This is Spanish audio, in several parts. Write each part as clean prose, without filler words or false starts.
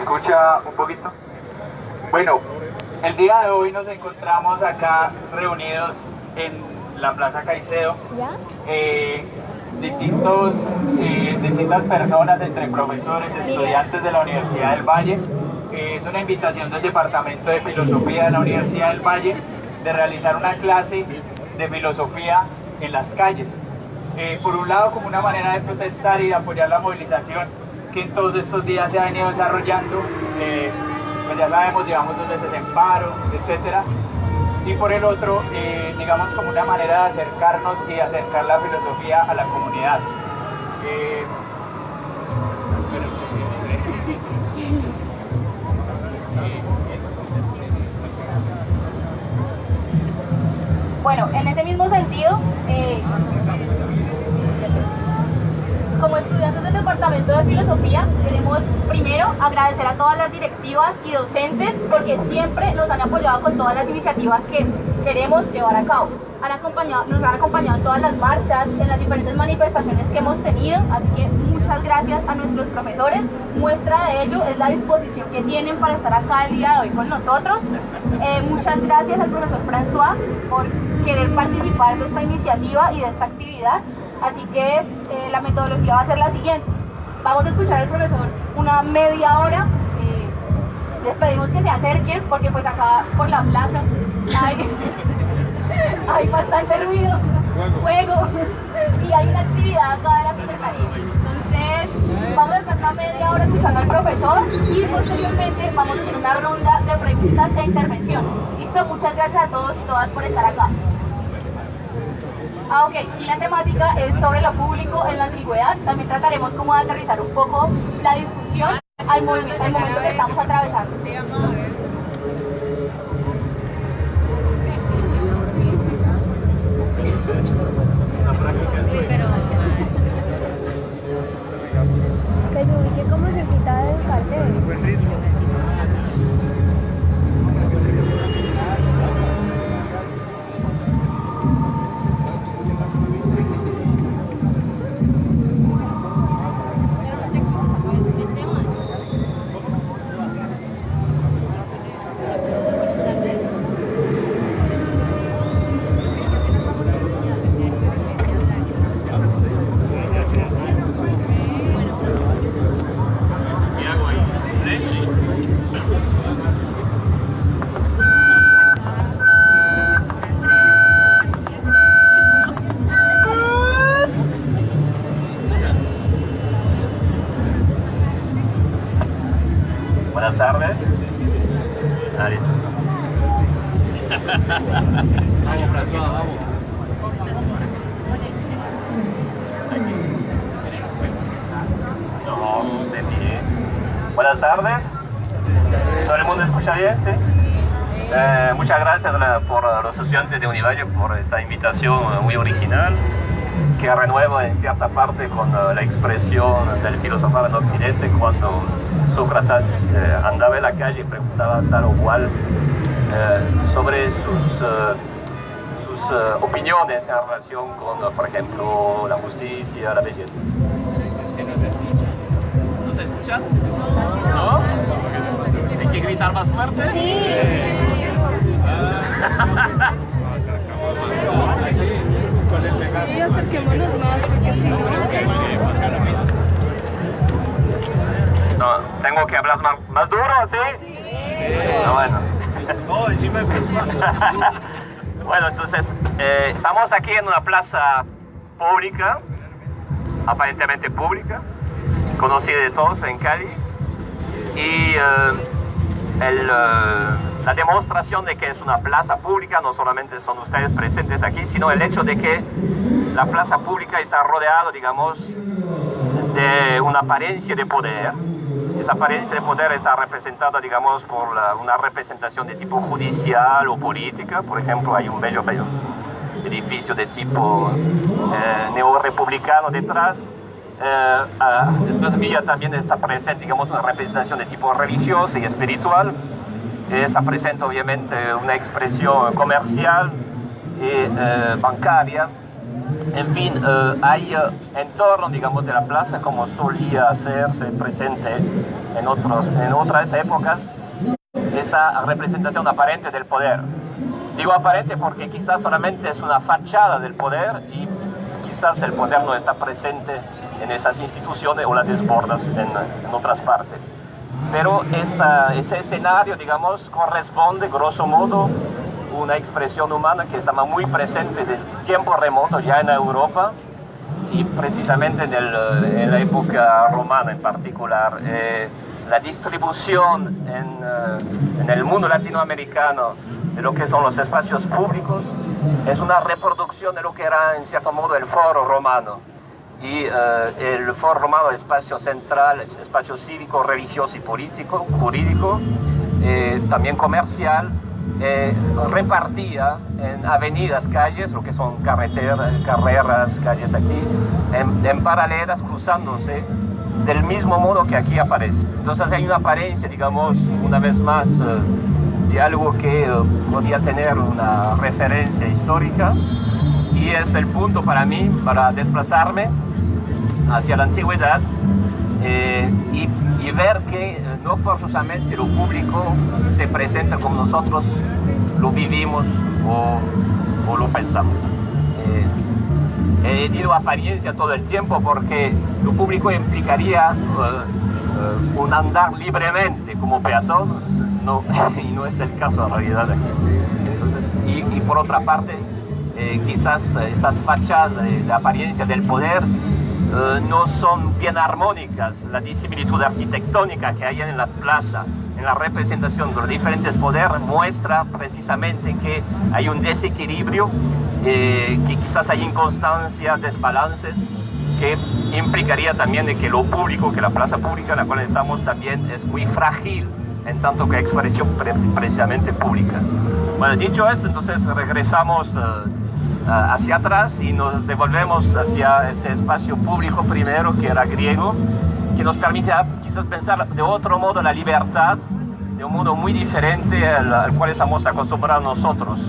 escucha un poquito? Bueno, el día de hoy nos encontramos acá reunidos en la Plaza Caicedo. Distintas personas, entre profesores, estudiantes de la Universidad del Valle. Es una invitación del Departamento de Filosofía de la Universidad del Valle de realizar una clase de filosofía en las calles. Por un lado, como una manera de protestar y de apoyar la movilización que en todos estos días se ha venido desarrollando. Pues ya sabemos, llevamos 2 veces en paro, etcétera. Y por el otro, digamos, como una manera de acercarnos y de acercar la filosofía a la comunidad. Bueno, en ese mismo sentido, como estudiantes del Departamento de Filosofía, queremos primero agradecer a todas las directivas y docentes porque siempre nos han apoyado con todas las iniciativas que queremos llevar a cabo. Nos han acompañado en todas las marchas, en las diferentes manifestaciones que hemos tenido, así que muchas gracias a nuestros profesores. Muestra de ello es la disposición que tienen para estar acá el día de hoy con nosotros. Muchas gracias al profesor François por querer participar de esta iniciativa y de esta actividad. Así que la metodología va a ser la siguiente. Vamos a escuchar al profesor una media hora. Les pedimos que se acerquen porque pues acá por la plaza hay bastante ruido, fuego y hay una actividad acá de la secretaría. Entonces vamos a estar una media hora escuchando al profesor y posteriormente vamos a hacer una ronda de preguntas e intervenciones. ¿Listo? Muchas gracias a todos y todas por estar acá. Ok, y la temática es sobre lo público en la antigüedad. También trataremos como de aterrizar un poco la discusión al momento que estamos atravesando. Que se ubique como cerquita del cartel. Buenas tardes. Vamos, François, vamos. No, de pie. Buenas tardes. ¿Todo el mundo escucha bien? ¿Sí? Muchas gracias por los estudiantes de Univalle por esta invitación muy original que renueva en cierta parte con la expresión del filosofar en Occidente cuando Sócrates andaba en la calle y preguntaba tal o cual sobre sus opiniones en relación con, por ejemplo, la justicia, la belleza. Es que no se escucha. ¿No se escucha? ¿No? ¿Hay que gritar más fuerte? Sí. Sí, acerquémonos más porque si no nos quedamos. No, tengo que hablar más duro, ¿sí? No, bueno. No, encima de François. Bueno, entonces, estamos aquí en una plaza pública, aparentemente pública, conocida de todos en Cali, y la demostración de que es una plaza pública no solamente son ustedes presentes aquí, sino el hecho de que la plaza pública está rodeada, digamos, de una apariencia de poder. Esa apariencia de poder está representada, digamos, por una representación de tipo judicial o política. Por ejemplo, hay un bello edificio de tipo neorepublicano detrás. Detrás mía también está presente, digamos, una representación de tipo religiosa y espiritual. Está presente, obviamente, una expresión comercial y bancaria. En fin, hay entorno, digamos, de la plaza, como solía hacerse presente en otras épocas, esa representación aparente del poder. Digo aparente porque quizás solamente es una fachada del poder y quizás el poder no está presente en esas instituciones o la desbordas en otras partes. Pero ese escenario, digamos, corresponde, grosso modo, una expresión humana que estaba muy presente desde tiempo remoto ya en Europa y precisamente en la época romana en particular. La distribución en el mundo latinoamericano de lo que son los espacios públicos es una reproducción de lo que era en cierto modo el foro romano. Y el foro romano es espacio central, es espacio cívico, religioso y político, jurídico, también comercial. Repartía en avenidas, calles, lo que son carreras, calles aquí, en paralelas, cruzándose del mismo modo que aquí aparece. Entonces hay una apariencia, digamos, una vez más, de algo que podía tener una referencia histórica, y es el punto para mí para desplazarme hacia la antigüedad y ver que no forzosamente lo público se presenta como nosotros lo vivimos o lo pensamos. He dicho apariencia todo el tiempo porque lo público implicaría un andar libremente como peatón, y no es el caso en realidad aquí. Entonces, y por otra parte, quizás esas fachadas de apariencia del poder no son bien armónicas. La disimilitud arquitectónica que hay en la plaza, en la representación de los diferentes poderes, muestra precisamente que hay un desequilibrio, que quizás hay inconstancia, desbalances, que implicaría también de que lo público, que la plaza pública en la cual estamos también es muy frágil en tanto que expresión precisamente pública. Bueno, dicho esto, entonces regresamos hacia atrás y nos devolvemos hacia ese espacio público primero, que era griego, que nos permite quizás pensar de otro modo la libertad, de un modo muy diferente al cual estamos acostumbrados nosotros.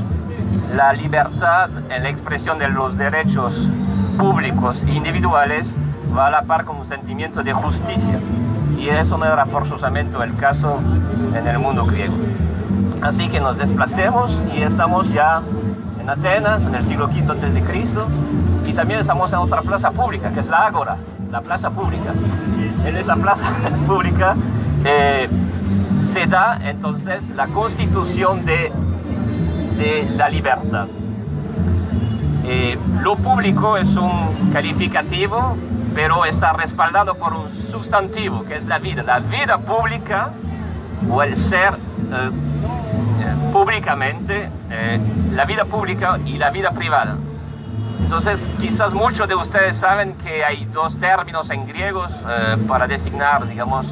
La libertad en la expresión de los derechos públicos e individuales va a la par con un sentimiento de justicia, y eso no era forzosamente el caso en el mundo griego. Así que nos desplacemos y estamos ya en Atenas, en el siglo V a.C., y también estamos en otra plaza pública, que es la Ágora, la plaza pública. En esa plaza pública se da entonces la constitución de la libertad. Lo público es un calificativo, pero está respaldado por un sustantivo, que es la vida pública, o el ser públicamente, la vida pública y la vida privada. Entonces, quizás muchos de ustedes saben que hay dos términos en griego para designar, digamos,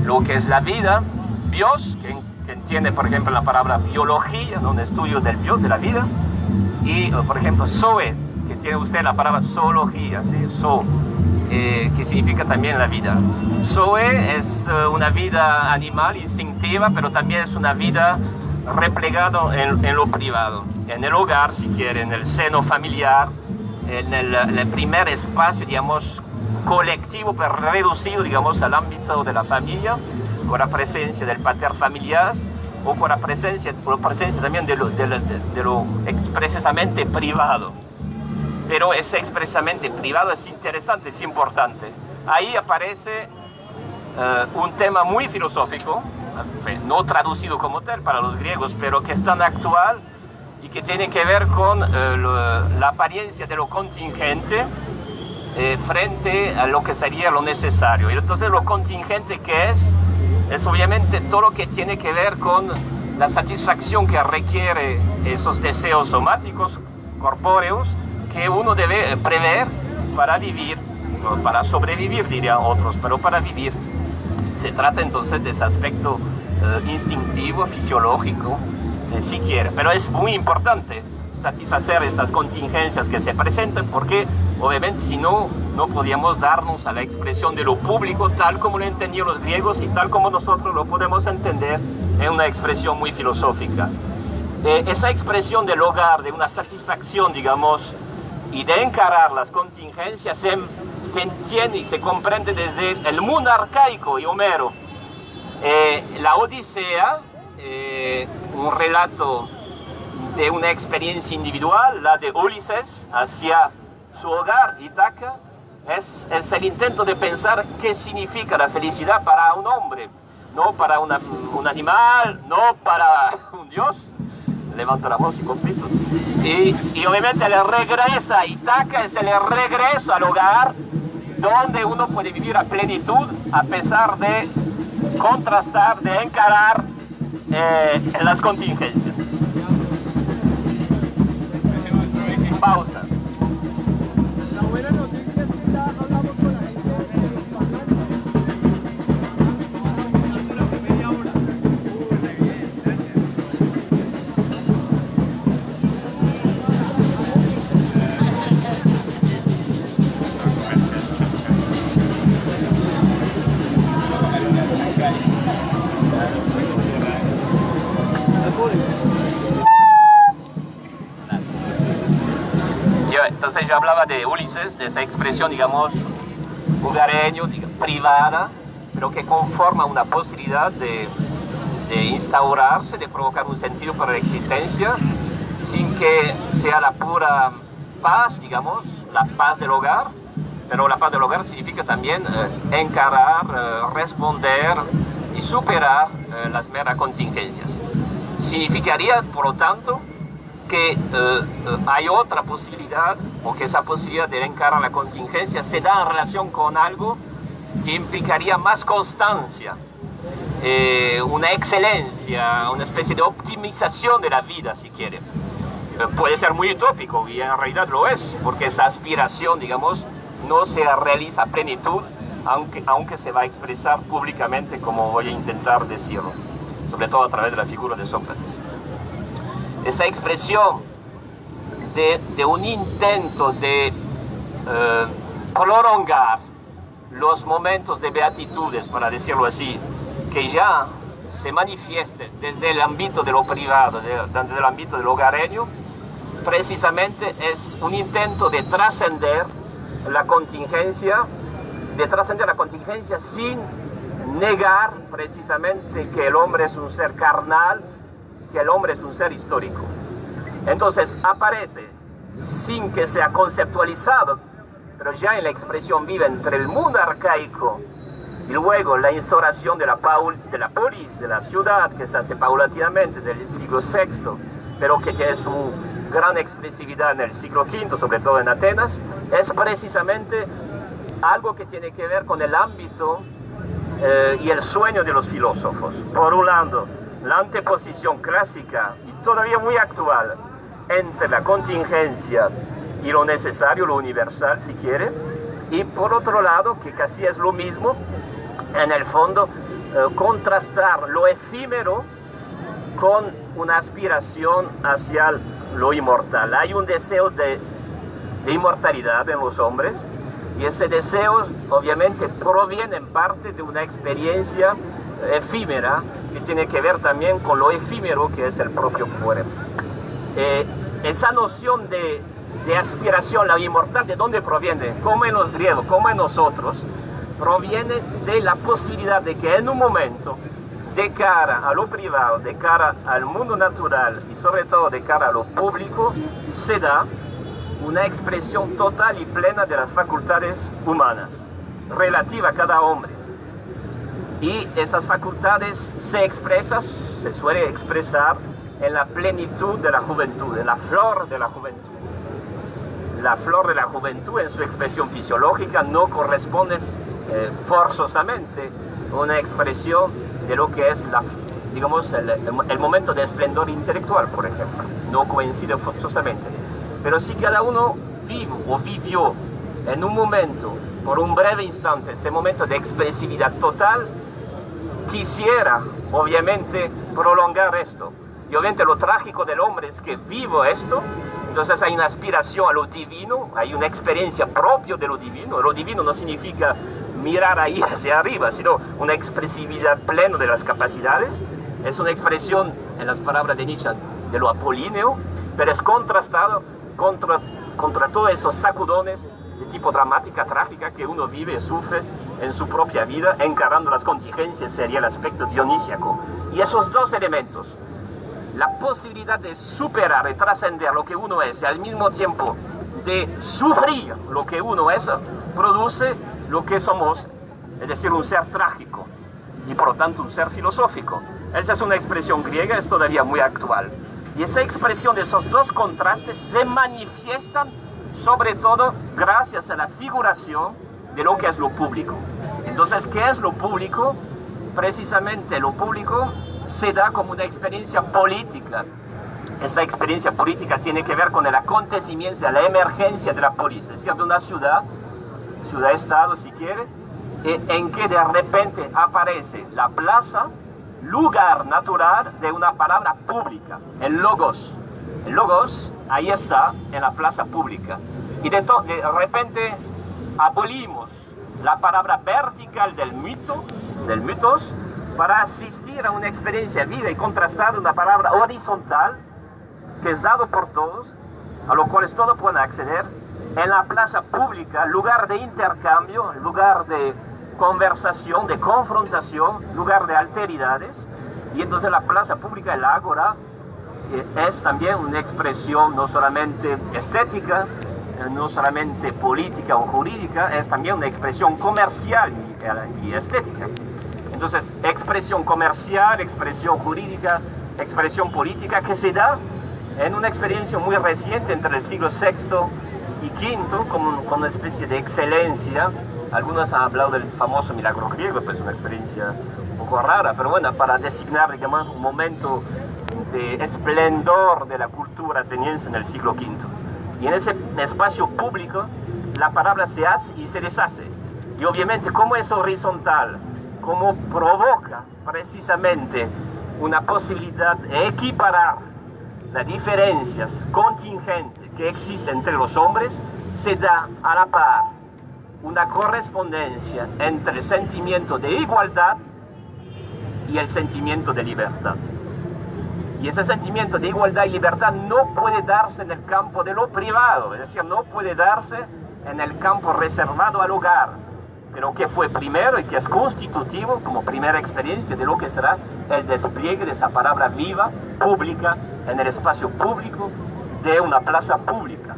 lo que es la vida: bios, que entiende, por ejemplo, la palabra biología, ¿no? Un estudio del bios, de la vida, y, por ejemplo, zoe, que tiene usted la palabra zoología, ¿sí? Que significa también la vida. Zoe es una vida animal, instintiva, pero también es una vida replegado en lo privado, en el hogar, si quiere, en el seno familiar, en el primer espacio, digamos, colectivo, pero reducido, digamos, al ámbito de la familia, con la presencia del pater familiar, o con la presencia también de lo expresamente privado. Pero ese expresamente privado es interesante, es importante. Ahí aparece un tema muy filosófico, no traducido como tal para los griegos, pero que es tan actual y que tiene que ver con la apariencia de lo contingente frente a lo que sería lo necesario. Y entonces lo contingente, que es obviamente todo lo que tiene que ver con la satisfacción que requiere esos deseos somáticos, corpóreos, que uno debe prever para vivir, no para sobrevivir, dirían otros, pero para vivir. Se trata entonces de ese aspecto instintivo, fisiológico, si quiere, pero es muy importante satisfacer estas contingencias que se presentan, porque obviamente si no, no podíamos darnos a la expresión de lo público tal como lo entendían los griegos y tal como nosotros lo podemos entender en una expresión muy filosófica. Esa expresión del hogar, de una satisfacción, digamos, y de encarar las contingencias se entiende y se comprende desde el mundo arcaico y Homero. La Odisea, un relato de una experiencia individual, la de Ulises hacia su hogar, Ítaca, es el intento de pensar qué significa la felicidad para un hombre, no para un animal, no para un dios. Levanta la voz y compito. Y obviamente el regreso a Ítaca es el regreso al hogar donde uno puede vivir a plenitud a pesar de contrastar, de encarar las contingencias. Pausa. La buena noticia es que ya hablamos con la gente de los parlantes. Durante media hora. Re bien, gracias. Entonces yo hablaba de Ulises, de esa expresión, digamos, hogareño, privada, pero que conforma una posibilidad de instaurarse, de provocar un sentido para la existencia, sin que sea la pura paz, digamos, la paz del hogar, pero la paz del hogar significa también encarar, responder y superar las meras contingencias. Significaría, por lo tanto, que hay otra posibilidad, o que esa posibilidad de encarar la contingencia se da en relación con algo que implicaría más constancia, una excelencia, una especie de optimización de la vida, si quiere. Puede ser muy utópico, y en realidad lo es, porque esa aspiración, digamos, no se realiza a plenitud, aunque se va a expresar públicamente, como voy a intentar decirlo, sobre todo a través de la figura de Sócrates. Esa expresión de un intento de prolongar los momentos de beatitudes, para decirlo así, que ya se manifieste desde el ámbito de lo privado, desde el ámbito del hogareño, precisamente es un intento de trascender la contingencia, sin negar precisamente que el hombre es un ser carnal, que el hombre es un ser histórico. Entonces aparece, sin que sea conceptualizado, pero ya en la expresión viva entre el mundo arcaico y luego la instauración de la polis, de la ciudad, que se hace paulatinamente del siglo VI, pero que tiene su gran expresividad en el siglo V, sobre todo en Atenas, es precisamente algo que tiene que ver con el ámbito y el sueño de los filósofos. Por un lado, la anteposición clásica y todavía muy actual entre la contingencia y lo necesario, lo universal, si quiere, y por otro lado, que casi es lo mismo, en el fondo, contrastar lo efímero con una aspiración hacia lo inmortal. Hay un deseo de inmortalidad en los hombres, y ese deseo obviamente proviene en parte de una experiencia efímera que tiene que ver también con lo efímero que es el propio cuerpo. Esa noción de aspiración a la inmortal, ¿de dónde proviene? Como en los griegos, como en nosotros, proviene de la posibilidad de que en un momento, de cara a lo privado, de cara al mundo natural y sobre todo de cara a lo público, se da una expresión total y plena de las facultades humanas, relativa a cada hombre. Y esas facultades se suele expresar en la plenitud de la juventud, en la flor de la juventud. La flor de la juventud en su expresión fisiológica no corresponde forzosamente a una expresión de lo que es digamos, el momento de esplendor intelectual, por ejemplo. No coincide forzosamente. Pero si cada uno vivió en un momento, por un breve instante, ese momento de expresividad total, quisiera obviamente prolongar esto. Y obviamente lo trágico del hombre es que vivo esto, entonces hay una aspiración a lo divino, hay una experiencia propia de lo divino. Lo divino no significa mirar ahí hacia arriba, sino una expresividad plena de las capacidades. Es una expresión, en las palabras de Nietzsche, de lo apolíneo, pero es contrastado contra contra todos esos sacudones de tipo dramática, trágica que uno vive y sufre en su propia vida, encarando las contingencias, sería el aspecto dionísiaco. Y esos dos elementos, la posibilidad de superar y trascender lo que uno es y al mismo tiempo de sufrir lo que uno es, produce lo que somos, es decir, un ser trágico y por lo tanto un ser filosófico. Esa es una expresión griega, es todavía muy actual. Y esa expresión de esos dos contrastes se manifiestan sobre todo gracias a la figuración de lo que es lo público. Entonces, ¿qué es lo público? Precisamente lo público se da como una experiencia política. Esa experiencia política tiene que ver con el acontecimiento, la emergencia de la polis, es decir, de una ciudad-estado si quiere, en que de repente aparece la plaza, lugar natural de una palabra pública, el logos. El logos ahí está en la plaza pública. Y de repente abolimos la palabra vertical del mitos, para asistir a una experiencia viva y contrastada, una palabra horizontal que es dado por todos, a lo cual todos pueden acceder, en la plaza pública, lugar de intercambio, lugar de conversación, de confrontación, lugar de alteridades. Y entonces la plaza pública, el ágora, es también una expresión no solamente estética, no solamente política o jurídica, es también una expresión comercial y estética. Entonces, expresión comercial, expresión jurídica, expresión política que se da en una experiencia muy reciente entre el siglo VI y V, con una especie de excelencia. Algunos han hablado del famoso milagro griego, pues una experiencia un poco rara, pero bueno, para designar, digamos, un momento de esplendor de la cultura ateniense en el siglo V. Y en ese espacio público, la palabra se hace y se deshace. Y obviamente, como es horizontal, como provoca precisamente una posibilidad de equiparar las diferencias contingentes que existen entre los hombres, se da a la par una correspondencia entre el sentimiento de igualdad y el sentimiento de libertad. Y ese sentimiento de igualdad y libertad no puede darse en el campo de lo privado, es decir, no puede darse en el campo reservado al hogar, pero que fue primero y que es constitutivo como primera experiencia de lo que será el despliegue de esa palabra viva, pública, en el espacio público de una plaza pública.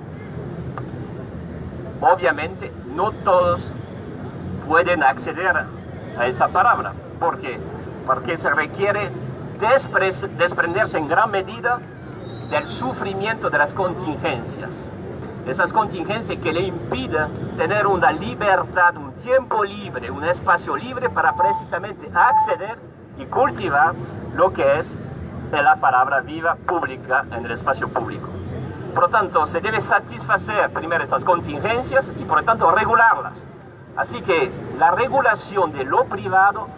Obviamente, no todos pueden acceder a esa palabra. ¿Por qué? Porque se requiere desprenderse en gran medida del sufrimiento de las contingencias. Esas contingencias que le impiden tener una libertad, un tiempo libre, un espacio libre para precisamente acceder y cultivar lo que es la palabra viva pública en el espacio público. Por lo tanto, se debe satisfacer primero esas contingencias y por lo tanto regularlas. Así que la regulación de lo privado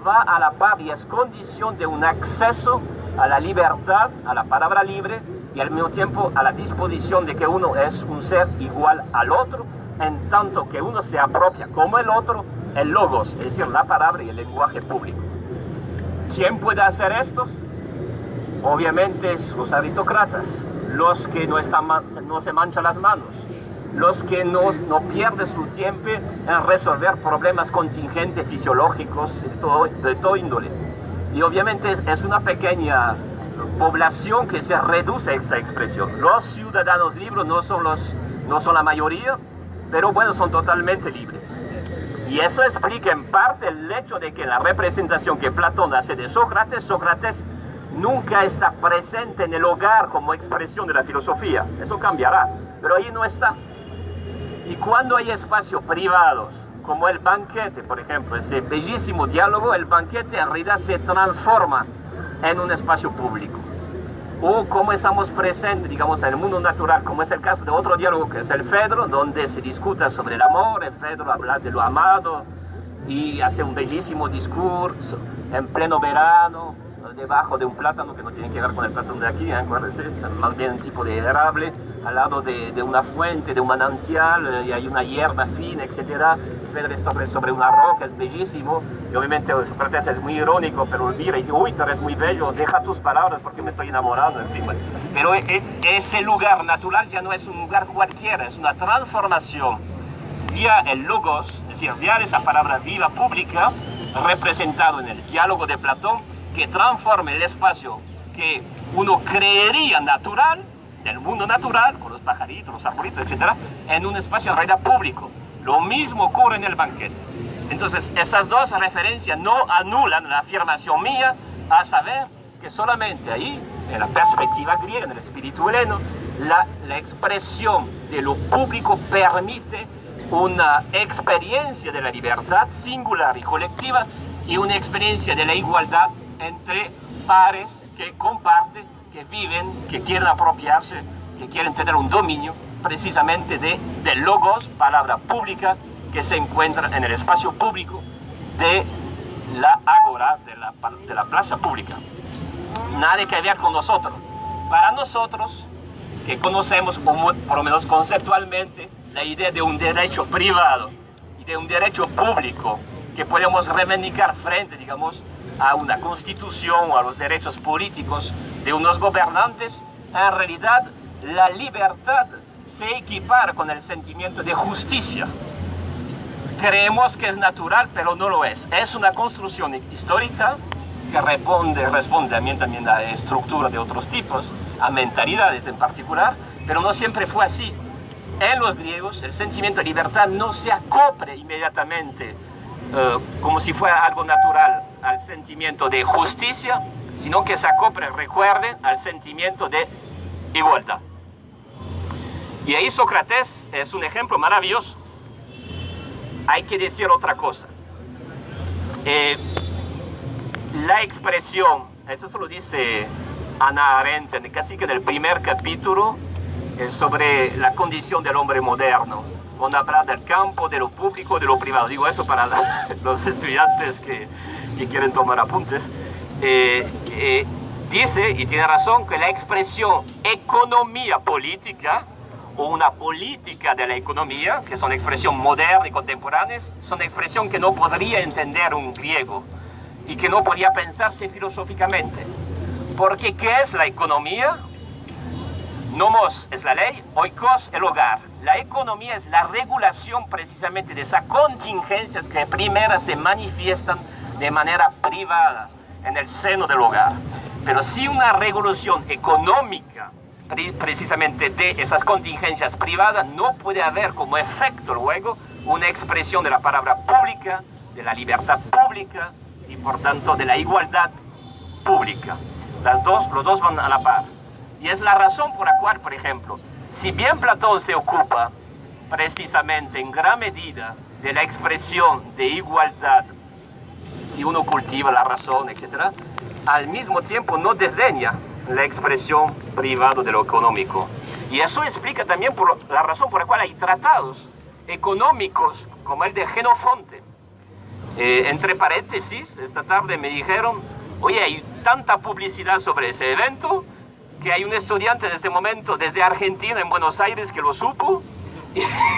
va a la par y es condición de un acceso a la libertad, a la palabra libre y al mismo tiempo a la disposición de que uno es un ser igual al otro, en tanto que uno se apropia como el otro el logos, es decir, la palabra y el lenguaje público. ¿Quién puede hacer esto? Obviamente los aristócratas, los que no se manchan las manos, los que no pierden su tiempo en resolver problemas contingentes fisiológicos de todo índole. Y obviamente es una pequeña población que se reduce a esta expresión. Los ciudadanos libres no son la mayoría, pero bueno, son totalmente libres. Y eso explica en parte el hecho de que la representación que Platón hace de Sócrates nunca está presente en el hogar como expresión de la filosofía. Eso cambiará, pero ahí no está. Y cuando hay espacios privados, como el banquete, por ejemplo, ese bellísimo diálogo, el banquete en realidad se transforma en un espacio público. O como estamos presentes, digamos, en el mundo natural, como es el caso de otro diálogo que es el Fedro, donde se discute sobre el amor, el Fedro habla de lo amado y hace un bellísimo discurso en pleno verano, debajo de un plátano que no tiene que ver con el plátano de aquí, acuérdense, es más bien un tipo de érable, al lado de una fuente, de un manantial, y hay una hierba fina, etc. Fedro está sobre una roca, es bellísimo, y obviamente Sócrates es muy irónico, pero mira y dice, uy, tú eres muy bello, deja tus palabras porque me estoy enamorando, en fin. Bueno. Pero ese lugar natural ya no es un lugar cualquiera, es una transformación vía el logos, es decir, vía esa palabra viva pública, representado en el diálogo de Platón, que transforma el espacio que uno creería natural, del mundo natural, con los pajaritos, los arbolitos, etc., en un espacio en realidad público. Lo mismo ocurre en el banquete. Entonces, esas dos referencias no anulan la afirmación mía, a saber que solamente ahí, en la perspectiva griega, en el espíritu heleno, la expresión de lo público permite una experiencia de la libertad singular y colectiva y una experiencia de la igualdad entre pares que comparten, que viven, que quieren apropiarse, que quieren tener un dominio precisamente del logos, palabra pública, que se encuentra en el espacio público de la ágora, de la plaza pública. Nada que ver con nosotros. Para nosotros, que conocemos por lo menos conceptualmente la idea de un derecho privado y de un derecho público que podemos reivindicar frente, digamos, a una constitución o a los derechos políticos de unos gobernantes, en realidad la libertad se equipara con el sentimiento de justicia. Creemos que es natural, pero no lo es. Es una construcción histórica que responde también a estructuras de otros tipos, a mentalidades en particular, pero no siempre fue así. En los griegos, el sentimiento de libertad no se acopla inmediatamente como si fuera algo natural al sentimiento de justicia, sino que se acopla, recuerden, al sentimiento de igualdad. Y ahí Sócrates es un ejemplo maravilloso. Hay que decir otra cosa. La expresión, eso se lo dice Hannah Arendt, casi que en el primer capítulo, sobre la condición del hombre moderno, cuando habla del campo, de lo público, de lo privado. Digo eso para los estudiantes que quieren tomar apuntes. Dice, y tiene razón, que la expresión economía política, o una política de la economía, que son expresiones modernas y contemporáneas, son expresiones que no podría entender un griego y que no podría pensarse filosóficamente. Porque ¿qué es la economía? Nomos es la ley, oikos el hogar. La economía es la regulación precisamente de esas contingencias que primero se manifiestan de manera privada en el seno del hogar. Pero si una regulación económica precisamente de esas contingencias privadas, no puede haber como efecto luego una expresión de la palabra pública, de la libertad pública y por tanto de la igualdad pública. Los dos van a la par. Y es la razón por la cual, por ejemplo, si bien Platón se ocupa precisamente en gran medida de la expresión de igualdad, si uno cultiva la razón, etc., al mismo tiempo no desdeña la expresión privada de lo económico. Y eso explica también la razón por la cual hay tratados económicos como el de Jenofonte. Entre paréntesis, esta tarde me dijeron, oye, hay tanta publicidad sobre ese evento que hay un estudiante en este momento desde Argentina, en Buenos Aires, que lo supo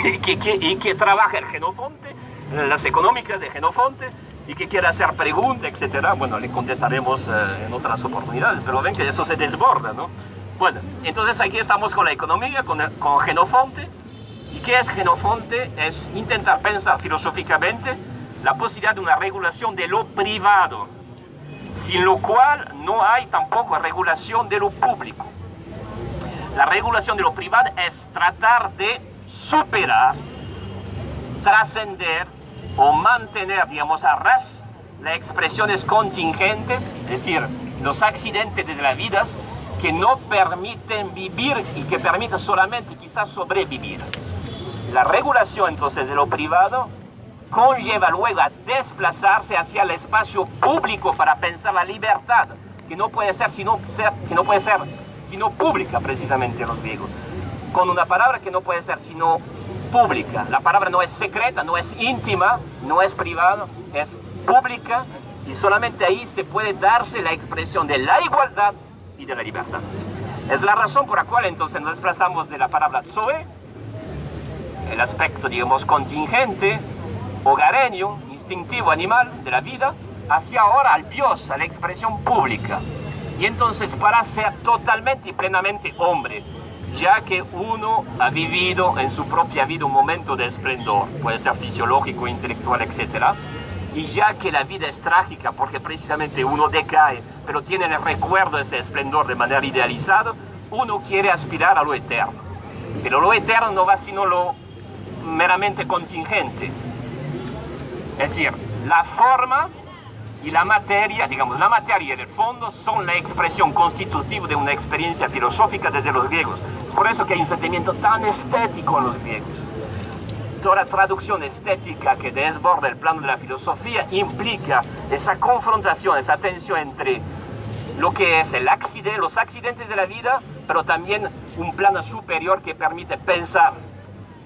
y que trabaja en Jenofonte, en las económicas de Jenofonte, y que quiere hacer preguntas, etcétera. Bueno, le contestaremos en otras oportunidades, pero ven que eso se desborda, ¿no? Bueno, entonces aquí estamos con la economía, con Jenofonte. ¿Y qué es Jenofonte? Es intentar pensar filosóficamente la posibilidad de una regulación de lo privado, sin lo cual no hay tampoco regulación de lo público. La regulación de lo privado es tratar de superar, trascender o mantener, digamos, a ras las expresiones contingentes, es decir, los accidentes de la vida que no permiten vivir y que permiten solamente quizás sobrevivir. La regulación entonces de lo privado conlleva luego a desplazarse hacia el espacio público para pensar la libertad, que no puede ser sino pública, precisamente los griegos, con una palabra que no puede ser sino pública. La palabra no es secreta, no es íntima, no es privada, es pública, y solamente ahí se puede darse la expresión de la igualdad y de la libertad. Es la razón por la cual entonces nos desplazamos de la palabra zoe, el aspecto, digamos, contingente, hogareño, instintivo, animal de la vida, hacia ahora al bios, a la expresión pública. Y entonces para ser totalmente y plenamente hombre, ya que uno ha vivido en su propia vida un momento de esplendor, puede ser fisiológico, intelectual, etc., y ya que la vida es trágica porque precisamente uno decae, pero tiene el recuerdo de ese esplendor de manera idealizada, uno quiere aspirar a lo eterno. Pero lo eterno no va sino lo meramente contingente. Es decir, la forma y la materia, digamos, la materia y el fondo son la expresión constitutiva de una experiencia filosófica desde los griegos. Es por eso que hay un sentimiento tan estético en los griegos. Toda traducción estética que desborda el plano de la filosofía implica esa confrontación, esa tensión entre lo que es los accidentes de la vida, pero también un plano superior que permite pensar,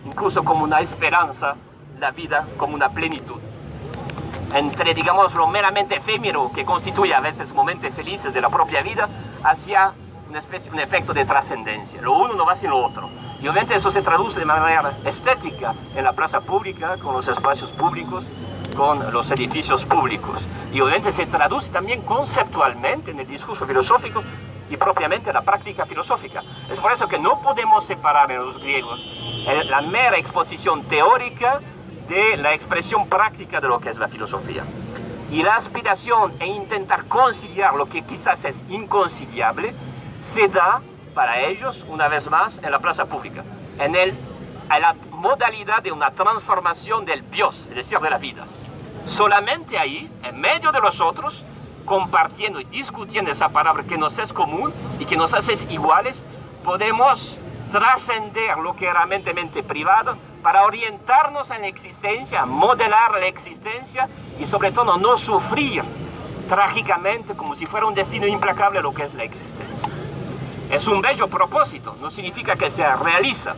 incluso como una esperanza, la vida como una plenitud. Entre, digamos, lo meramente efímero que constituye a veces momentos felices de la propia vida, hacia un efecto de trascendencia. Lo uno no va sin lo otro. Y obviamente eso se traduce de manera estética en la plaza pública, con los espacios públicos, con los edificios públicos. Y obviamente se traduce también conceptualmente en el discurso filosófico y propiamente en la práctica filosófica. Es por eso que no podemos separar en los griegos la mera exposición teórica de la expresión práctica de lo que es la filosofía. Y la aspiración e intentar conciliar lo que quizás es inconciliable se da para ellos, una vez más, en la plaza pública, en la modalidad de una transformación del bios, es decir, de la vida. Solamente ahí, en medio de los otros, compartiendo y discutiendo esa palabra que nos es común y que nos hace iguales, podemos trascender lo que era mente privada para orientarnos en la existencia, modelar la existencia y sobre todo no sufrir trágicamente como si fuera un destino implacable lo que es la existencia. Es un bello propósito, no significa que se realiza.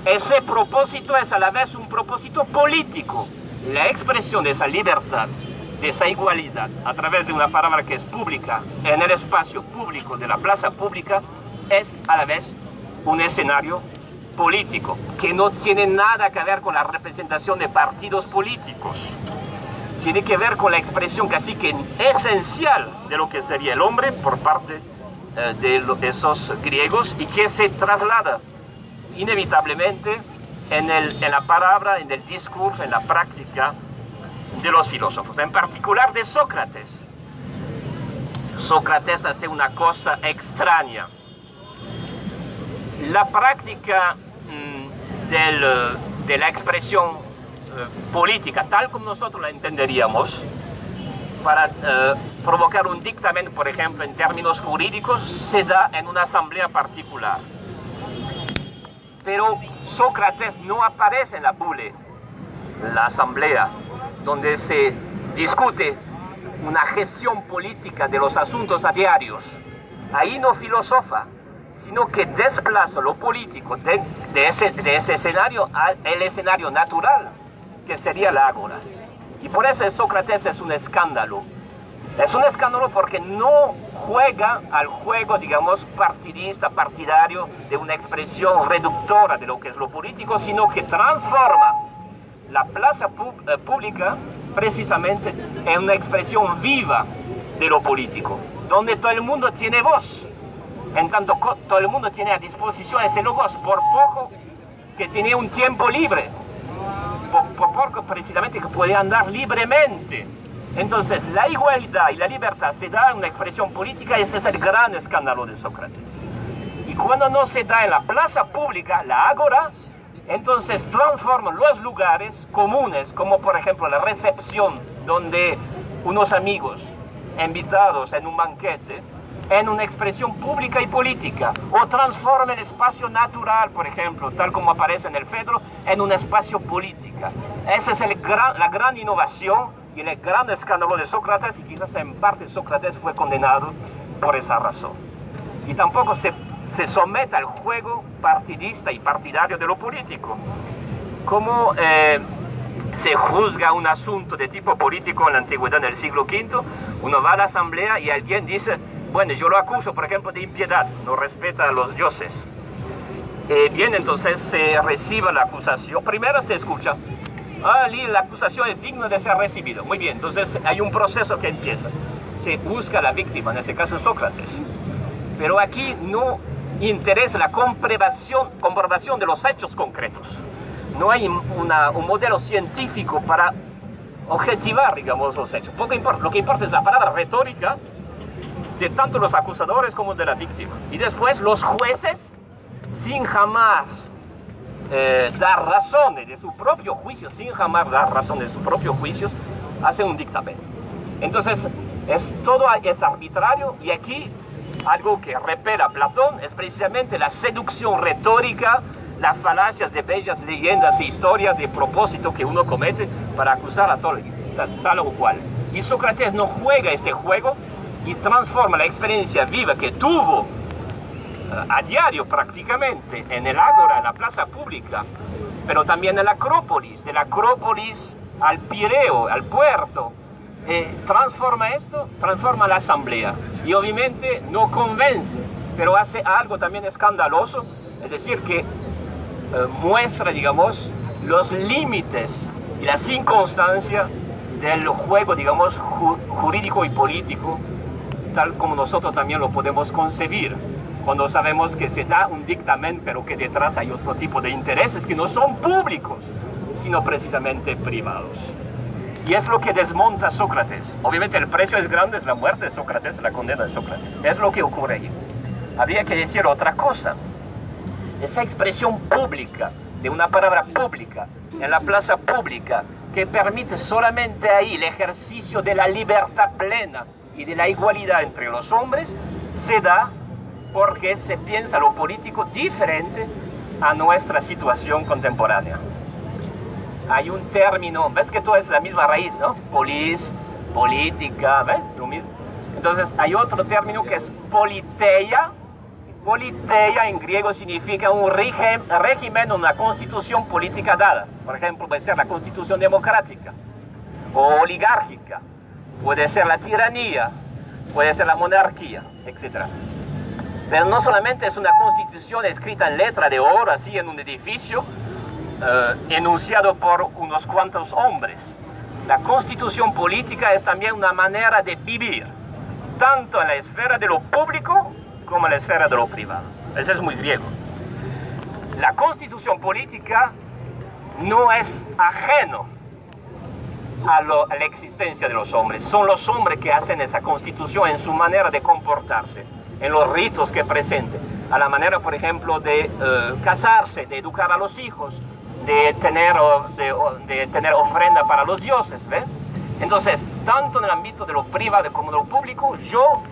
Ese propósito es a la vez un propósito político. La expresión de esa libertad, de esa igualdad, a través de una palabra que es pública, en el espacio público de la plaza pública, es a la vez un escenario político, que no tiene nada que ver con la representación de partidos políticos. Tiene que ver con la expresión casi que esencial de lo que sería el hombre por parte de esos griegos y que se traslada inevitablemente en la palabra, en el discurso, en la práctica de los filósofos, en particular de Sócrates. Sócrates hace una cosa extraña. La práctica de la expresión política, tal como nosotros la entenderíamos, para provocar un dictamen, por ejemplo, en términos jurídicos, se da en una asamblea particular. Pero Sócrates no aparece en la bule, la asamblea, donde se discute una gestión política de los asuntos a diarios. Ahí no filosofa, sino que desplaza lo político de ese escenario al escenario natural, que sería la ágora. Y por eso Sócrates es un escándalo. Es un escándalo porque no juega al juego, digamos, partidista, partidario, de una expresión reductora de lo que es lo político, sino que transforma la plaza pública precisamente en una expresión viva de lo político, donde todo el mundo tiene voz, en tanto todo el mundo tiene a disposición ese logos, por poco que tiene un tiempo libre, por poco precisamente que puede andar libremente. Entonces la igualdad y la libertad se da en una expresión política, ese es el gran escándalo de Sócrates. Y cuando no se da en la plaza pública, la ágora, entonces transforman los lugares comunes, como por ejemplo la recepción, donde unos amigos invitados en un banquete, en una expresión pública y política, o transforma el espacio natural, por ejemplo, tal como aparece en el Fedro, en un espacio política. Esa es la gran innovación y el gran escándalo de Sócrates, y quizás en parte Sócrates fue condenado por esa razón. Y tampoco se somete al juego partidista y partidario de lo político. Como se juzga un asunto de tipo político en la antigüedad del siglo V, uno va a la asamblea y alguien dice, bueno, yo lo acuso, por ejemplo, de impiedad, no respeta a los dioses. Bien, entonces se recibe la acusación. Primero se escucha, la acusación es digna de ser recibida. Muy bien, entonces hay un proceso que empieza. se busca la víctima, en este caso Sócrates. Pero aquí no interesa la comprobación de los hechos concretos. No hay un modelo científico para objetivar, digamos, los hechos. Poco importa. Lo que importa es la palabra retórica de tanto los acusadores como de la víctima. Y después los jueces, sin jamás dar razones de su propio juicio, hacen un dictamen. Entonces, todo es arbitrario, y aquí algo que repela Platón es precisamente la seducción retórica, las falacias de bellas leyendas e historias de propósito que uno comete para acusar a tal o cual. Y Sócrates no juega este juego y transforma la experiencia viva que tuvo a diario prácticamente en el ágora, en la plaza pública, pero también en la Acrópolis, de la Acrópolis al Pireo, al puerto. Transforma la asamblea, y obviamente no convence, pero hace algo también escandaloso, es decir, que muestra, digamos, los límites y las inconstancias del juego, digamos, jurídico y político, tal como nosotros también lo podemos concebir, cuando sabemos que se da un dictamen, pero que detrás hay otro tipo de intereses que no son públicos, sino precisamente privados. Y es lo que desmonta Sócrates. Obviamente el precio es grande, es la muerte de Sócrates, la condena de Sócrates. Es lo que ocurre allí. Habría que decir otra cosa. Esa expresión pública, de una palabra pública, en la plaza pública, que permite solamente ahí el ejercicio de la libertad plena y de la igualdad entre los hombres, se da porque se piensa lo político diferente a nuestra situación contemporánea. Hay un término, ves que todo es la misma raíz, ¿no? Polis, política, ¿ves? Lo mismo. Entonces hay otro término que es politeia. Politeia en griego significa un régimen, una constitución política dada. Por ejemplo, puede ser la constitución democrática o oligárquica, puede ser la tiranía, puede ser la monarquía, etc. Pero no solamente es una constitución escrita en letra de oro, así en un edificio, enunciado por unos cuantos hombres. La constitución política es también una manera de vivir, tanto en la esfera de lo público como en la esfera de lo privado. Eso es muy griego. La constitución política no es ajeno a la existencia de los hombres. Son los hombres que hacen esa constitución en su manera de comportarse, en los ritos que presenten, a la manera, por ejemplo, de casarse, de educar a los hijos, de tener ofrenda para los dioses, ¿ve? Entonces, tanto en el ámbito de lo privado como de lo público, yo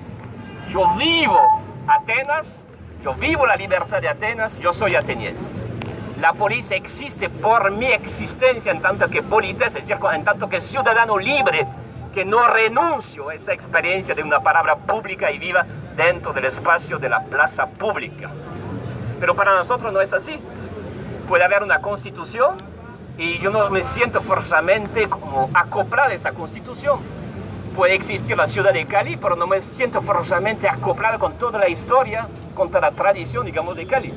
vivo Atenas, yo vivo la libertad de Atenas, yo soy ateniense. La polis existe por mi existencia en tanto que polites, es decir, en tanto que ciudadano libre, que no renuncio a esa experiencia de una palabra pública y viva dentro del espacio de la plaza pública. Pero para nosotros no es así. Puede haber una constitución y yo no me siento forzosamente como acoplado a esa constitución. Puede existir la ciudad de Cali, pero no me siento forzosamente acoplado con toda la historia, con toda la tradición, digamos, de Cali.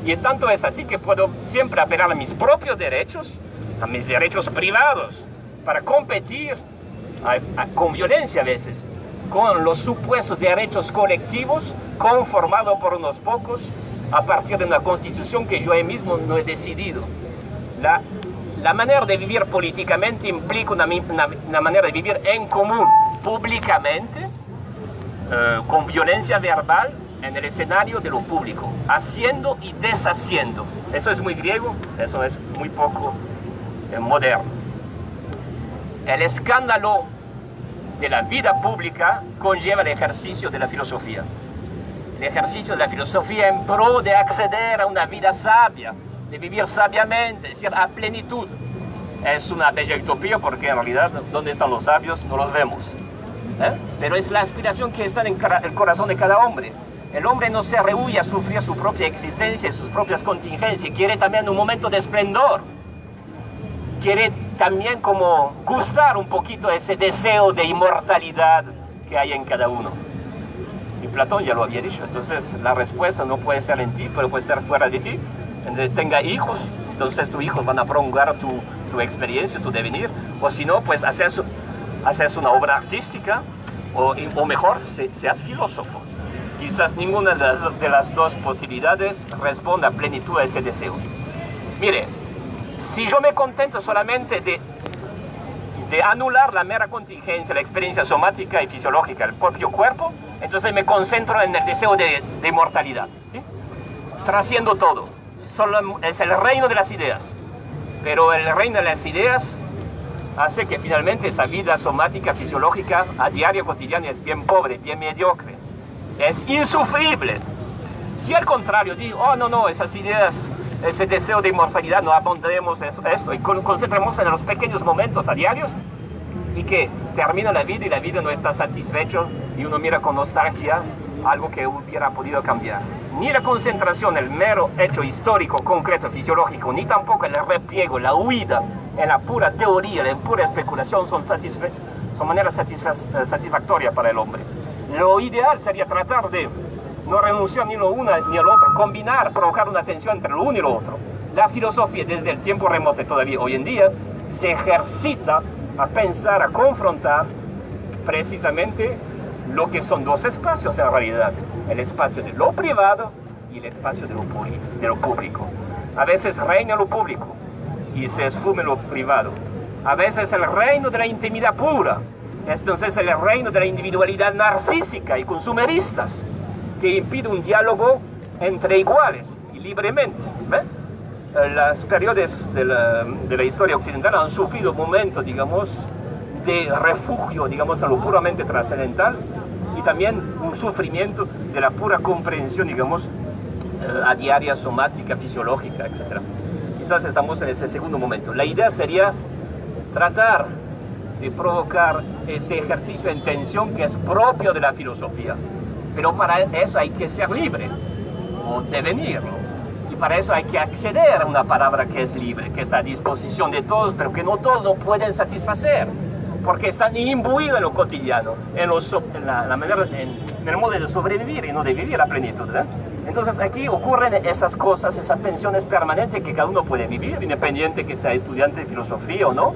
Y tanto es así que puedo siempre apelar a mis propios derechos, a mis derechos privados, para competir con violencia a veces, con los supuestos derechos colectivos conformados por unos pocos a partir de una constitución que yo mismo no he decidido. La manera de vivir políticamente implica una manera de vivir en común, públicamente, con violencia verbal, en el escenario de lo público, haciendo y deshaciendo. Eso es muy griego, eso es muy poco moderno. El escándalo de la vida pública conlleva el ejercicio de la filosofía. El ejercicio de la filosofía en pro de acceder a una vida sabia, de vivir sabiamente, es decir, a plenitud. Es una bella utopía porque en realidad, ¿dónde están los sabios? No los vemos. Pero es la aspiración que está en el corazón de cada hombre. El hombre no se rehúye a sufrir su propia existencia y sus propias contingencias. Quiere también un momento de esplendor. Quiere también como gustar un poquito ese deseo de inmortalidad que hay en cada uno. Y Platón ya lo había dicho. Entonces la respuesta no puede ser en ti, pero puede ser fuera de ti. Entonces tenga hijos, entonces tus hijos van a prolongar tu experiencia, tu devenir. O si no, pues haces una obra artística o mejor, seas filósofo. Quizás ninguna de las dos posibilidades responda a plenitud a ese deseo. Mire, si yo me contento solamente de anular la mera contingencia, la experiencia somática y fisiológica del propio cuerpo, entonces me concentro en el deseo de inmortalidad, ¿sí? Trasciendo todo. Solo es el reino de las ideas. Pero el reino de las ideas hace que finalmente esa vida somática, fisiológica, a diario, cotidiana, es bien pobre, bien mediocre. Es insufrible. Si al contrario digo, oh no, esas ideas, ese deseo de inmortalidad, no abandonemos esto y concentremos en los pequeños momentos a diarios, y que termina la vida y la vida no está satisfecho y uno mira con nostalgia algo que hubiera podido cambiar. Ni la concentración, el mero hecho histórico, concreto, fisiológico, ni tampoco el repliego, la huida en la pura teoría, en pura especulación son maneras satisfactorias para el hombre. Lo ideal sería tratar de no renunciar ni lo uno ni al otro, combinar, provocar una tensión entre lo uno y lo otro. La filosofía desde el tiempo remoto y todavía hoy en día se ejercita a pensar, a confrontar precisamente lo que son dos espacios en realidad, el espacio de lo privado y el espacio de lo público. A veces reina lo público y se esfume lo privado. A veces el reino de la intimidad pura, entonces el reino de la individualidad narcísica y consumeristas, que impide un diálogo entre iguales y libremente. Los periodos de la historia occidental han sufrido momentos, digamos, de refugio, digamos, a lo puramente trascendental, y también un sufrimiento de la pura comprensión, digamos, a diaria, somática, fisiológica, etc. Quizás estamos en ese segundo momento. La idea sería tratar de provocar ese ejercicio en tensión que es propio de la filosofía. Pero para eso hay que ser libre, o devenirlo. Y para eso hay que acceder a una palabra que es libre, que está a disposición de todos, pero que no todos lo pueden satisfacer, porque están imbuidos en lo cotidiano, en el modo de sobrevivir y no de vivir a plenitud, ¿verdad? Entonces aquí ocurren esas cosas, esas tensiones permanentes que cada uno puede vivir, independiente que sea estudiante de filosofía o no,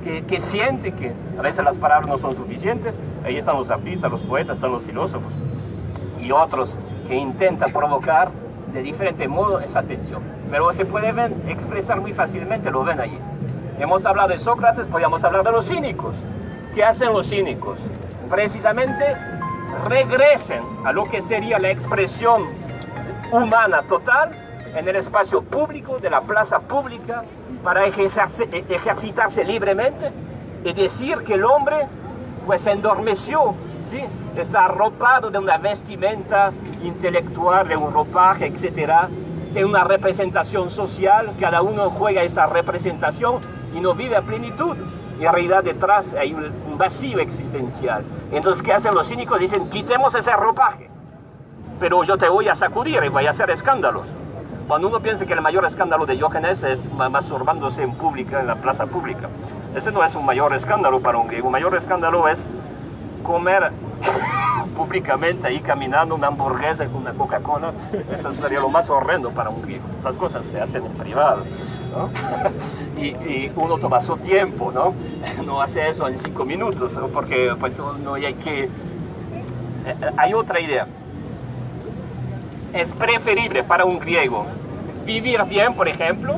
que siente que a veces las palabras no son suficientes. Ahí están los artistas, los poetas, están los filósofos y otros que intentan provocar de diferente modo esa tensión, pero se puede expresar muy fácilmente, lo ven allí. Hemos hablado de Sócrates, podríamos hablar de los cínicos. ¿Qué hacen los cínicos? Precisamente regresen a lo que sería la expresión humana total en el espacio público, de la plaza pública, para ejercitarse libremente y decir que el hombre pues se endormeció, ¿sí? Está arropado de una vestimenta intelectual, de un ropaje, etcétera, de una representación social. Cada uno juega esta representación y no vive a plenitud. Y en realidad detrás hay un vacío existencial. Entonces, ¿qué hacen los cínicos? Dicen, quitemos ese ropaje, pero yo te voy a sacudir y voy a hacer escándalos. Cuando uno piensa que el mayor escándalo de Diógenes es masturbándose en pública, en la plaza pública. Ese no es un mayor escándalo para un griego. Un mayor escándalo es comer públicamente ahí caminando una hamburguesa con una Coca-Cola. Eso sería lo más horrendo para un griego. Esas cosas se hacen en privado, ¿no? y uno toma su tiempo, ¿no? No hace eso en 5 minutos, ¿no? Porque pues no hay que... Hay otra idea. Es preferible para un griego vivir bien, por ejemplo,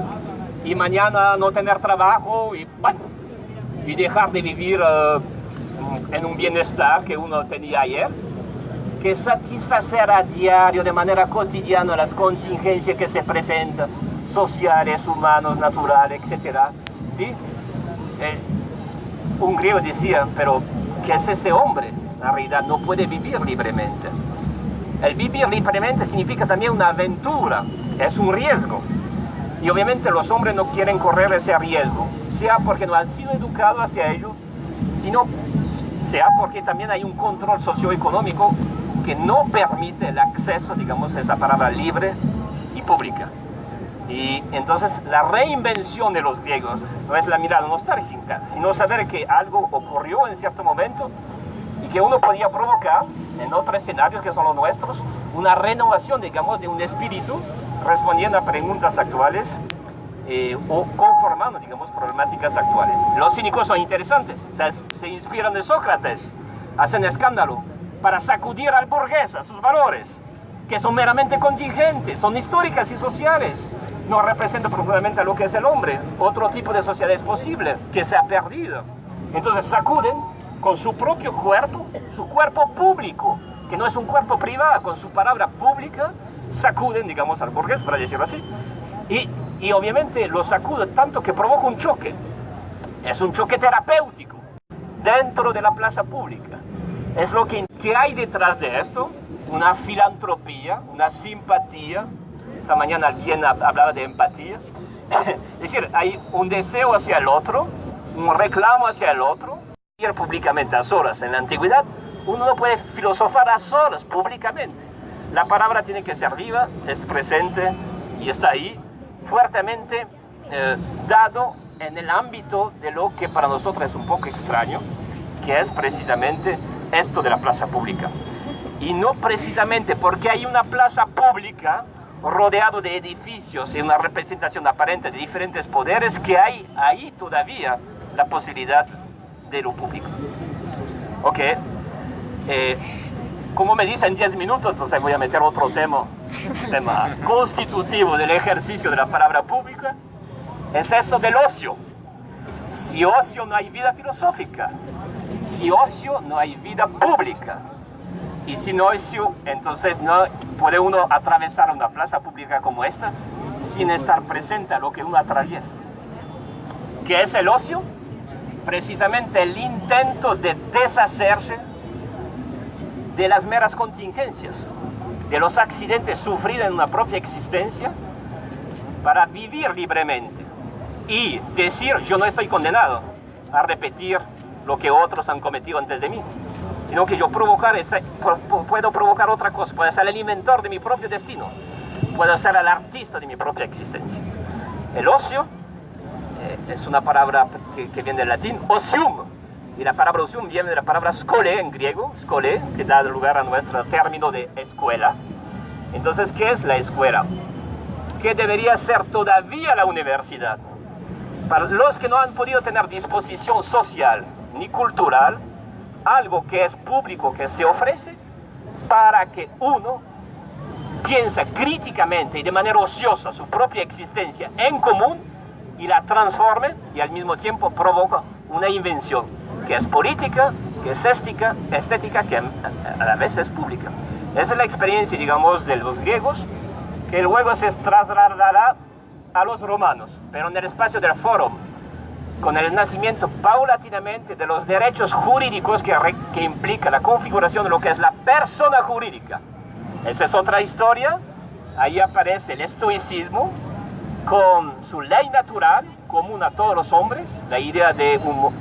y mañana no tener trabajo y, bueno, y dejar de vivir en un bienestar que uno tenía ayer, que satisfacer a diario, de manera cotidiana, las contingencias que se presentan, sociales, humanos, naturales, etc. ¿Sí? Un griego decía, pero ¿qué es ese hombre? En realidad no puede vivir libremente. El vivir libremente significa también una aventura, es un riesgo. Y obviamente los hombres no quieren correr ese riesgo, sea porque no han sido educados hacia ello, sino sea porque también hay un control socioeconómico que no permite el acceso, digamos, a esa palabra libre y pública. Y entonces la reinvención de los griegos no es la mirada nostálgica, sino saber que algo ocurrió en cierto momento y que uno podía provocar en otros escenarios que son los nuestros una renovación, digamos, de un espíritu respondiendo a preguntas actuales o conformando, digamos, problemáticas actuales. Los cínicos son interesantes, o sea, se inspiran de Sócrates, hacen escándalo para sacudir al burgués, a sus valores, que son meramente contingentes, son históricas y sociales, no representan profundamente a lo que es el hombre. Otro tipo de sociedad es posible, que se ha perdido. Entonces sacuden con su propio cuerpo, su cuerpo público, que no es un cuerpo privado, con su palabra pública, sacuden, digamos, al burgués, para decirlo así, y obviamente lo sacuden tanto que provoca un choque. Es un choque terapéutico dentro de la plaza pública. Es lo que hay detrás de esto, una filantropía, una simpatía. Esta mañana alguien hablaba de empatía. Es decir, hay un deseo hacia el otro, un reclamo hacia el otro. Ir públicamente a solas. En la antigüedad uno no puede filosofar a solas públicamente. La palabra tiene que ser viva, es presente y está ahí, fuertemente dado en el ámbito de lo que para nosotros es un poco extraño, que es precisamente esto de la plaza pública. Y no precisamente porque hay una plaza pública rodeado de edificios y una representación aparente de diferentes poderes, que hay ahí todavía la posibilidad de lo público. Ok, como me dicen 10 minutos, entonces voy a meter otro tema constitutivo del ejercicio de la palabra pública. Es eso del ocio. Si ocio, no hay vida filosófica. Si ocio, no hay vida pública. Y sin ocio, entonces no puede uno atravesar una plaza pública como esta sin estar presente a lo que uno atraviesa. ¿Qué es el ocio? Precisamente el intento de deshacerse de las meras contingencias, de los accidentes sufridos en una propia existencia, para vivir libremente y decir: yo no estoy condenado a repetir lo que otros han cometido antes de mí, sino que yo puedo provocar otra cosa, puedo ser el inventor de mi propio destino, puedo ser el artista de mi propia existencia. El ocio es una palabra que viene del latín, ocium, y la palabra ocium viene de la palabra skole en griego, skole, que da lugar a nuestro término de escuela. Entonces, ¿qué es la escuela? ¿Qué debería ser todavía la universidad? Para los que no han podido tener disposición social ni cultural, algo que es público, que se ofrece para que uno piense críticamente y de manera ociosa su propia existencia en común y la transforme, y al mismo tiempo provoca una invención que es política, que es estética, que a la vez es pública. Esa es la experiencia, digamos, de los griegos, que luego se trasladará a los romanos, pero en el espacio del fórum, con el nacimiento paulatinamente de los derechos jurídicos que implica la configuración de lo que es la persona jurídica. Esa es otra historia. Ahí aparece el estoicismo con su ley natural común a todos los hombres, la idea de un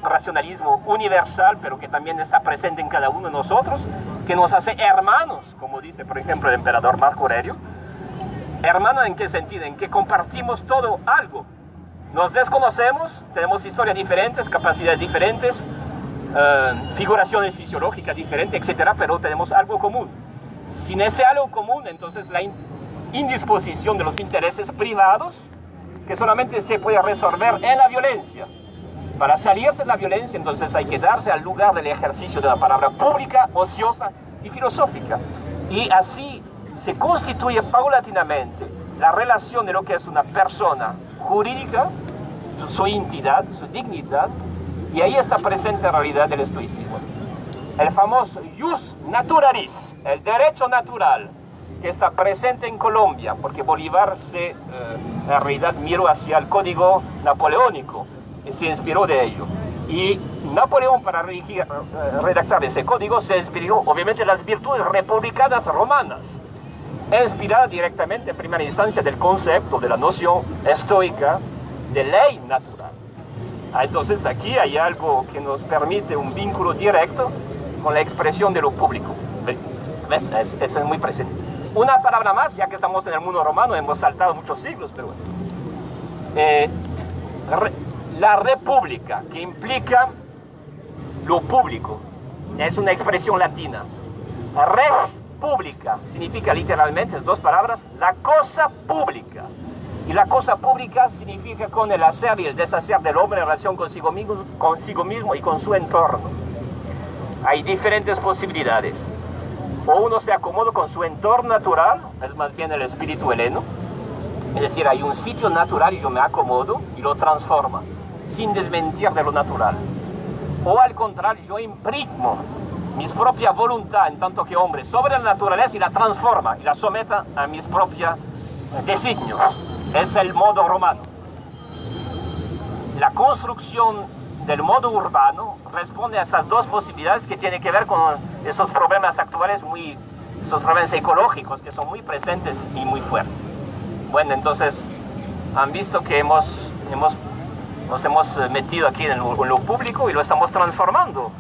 racionalismo universal, pero que también está presente en cada uno de nosotros, que nos hace hermanos, como dice por ejemplo el emperador Marco Aurelio. Hermano, ¿en qué sentido? En que compartimos todo algo. Nos desconocemos, tenemos historias diferentes, capacidades diferentes, figuraciones fisiológicas diferentes, etcétera, pero tenemos algo común. Sin ese algo común, entonces la indisposición de los intereses privados, que solamente se puede resolver en la violencia. Para salirse de la violencia, entonces hay que darse al lugar del ejercicio de la palabra pública, ociosa y filosófica. Y así se constituye paulatinamente la relación de lo que es una persona jurídica, su entidad, su dignidad, y ahí está presente en realidad el estoicismo. El famoso jus naturalis, el derecho natural, que está presente en Colombia, porque Bolívar en realidad miró hacia el código napoleónico y se inspiró de ello. Y Napoleón, para redactar ese código, se inspiró obviamente en las virtudes republicanas romanas, inspirada directamente en primera instancia del concepto, de la noción estoica de ley natural. Entonces aquí hay algo que nos permite un vínculo directo con la expresión de lo público. ¿Ves? Eso es muy presente. Una palabra más, ya que estamos en el mundo romano, hemos saltado muchos siglos, pero bueno. La república, que implica lo público, es una expresión latina. Res pública significa literalmente, dos palabras, la cosa pública. Y la cosa pública significa con el hacer y el deshacer del hombre en relación consigo mismo y con su entorno. hay diferentes posibilidades. O uno se acomoda con su entorno natural, es más bien el espíritu heleno, es decir, hay un sitio natural y yo me acomodo y lo transforma, sin desmentir de lo natural. O al contrario, yo imprimo mi propia voluntad en tanto que hombre sobre la naturaleza y la transforma y la someta a mis propios designios. Es el modo romano. La construcción del modo urbano responde a esas dos posibilidades que tienen que ver con esos problemas actuales, esos problemas ecológicos que son muy presentes y muy fuertes. Bueno, entonces han visto que nos hemos metido aquí en lo público y lo estamos transformando,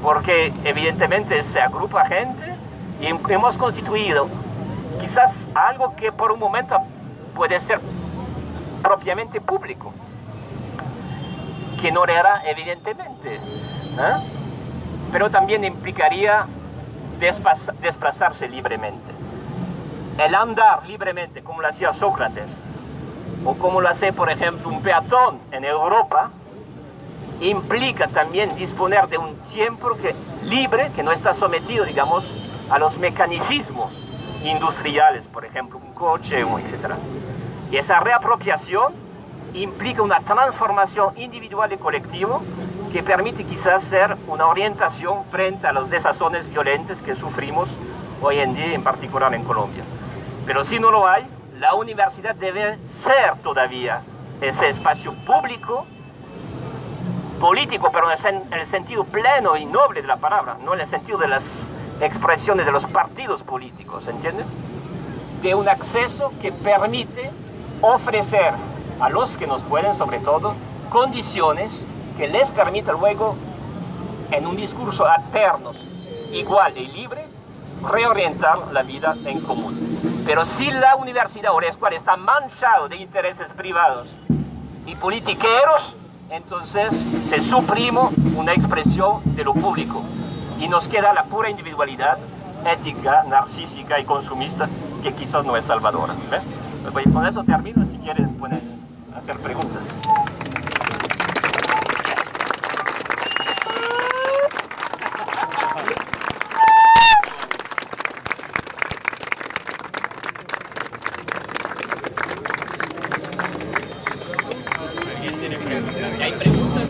porque evidentemente se agrupa gente y hemos constituido quizás algo que por un momento puede ser propiamente público, que no era evidentemente, pero también implicaría desplazarse libremente. El andar libremente, como lo hacía Sócrates, o como lo hace, por ejemplo, un peatón en Europa, implica también disponer de un tiempo libre, que no está sometido, digamos, a los mecanicismos industriales, por ejemplo, un coche, etc. Y esa reapropiación implica una transformación individual y colectiva que permite quizás ser una orientación frente a los desazones violentos que sufrimos hoy en día, en particular en Colombia. Pero si no lo hay, la universidad debe ser todavía ese espacio público, político, pero en el sentido pleno y noble de la palabra, no en el sentido de las expresiones de los partidos políticos, ¿entienden? De un acceso que permite ofrecer a los que nos pueden, sobre todo, condiciones que les permita luego, en un discurso alterno, igual y libre, reorientar la vida en común. Pero si la universidad o la escuela está manchado de intereses privados y politiqueros, entonces se suprime una expresión de lo público y nos queda la pura individualidad ética, narcísica y consumista, que quizás no es salvadora. Pues con eso termino, si quieren pueden hacer preguntas. ¿Hay preguntas?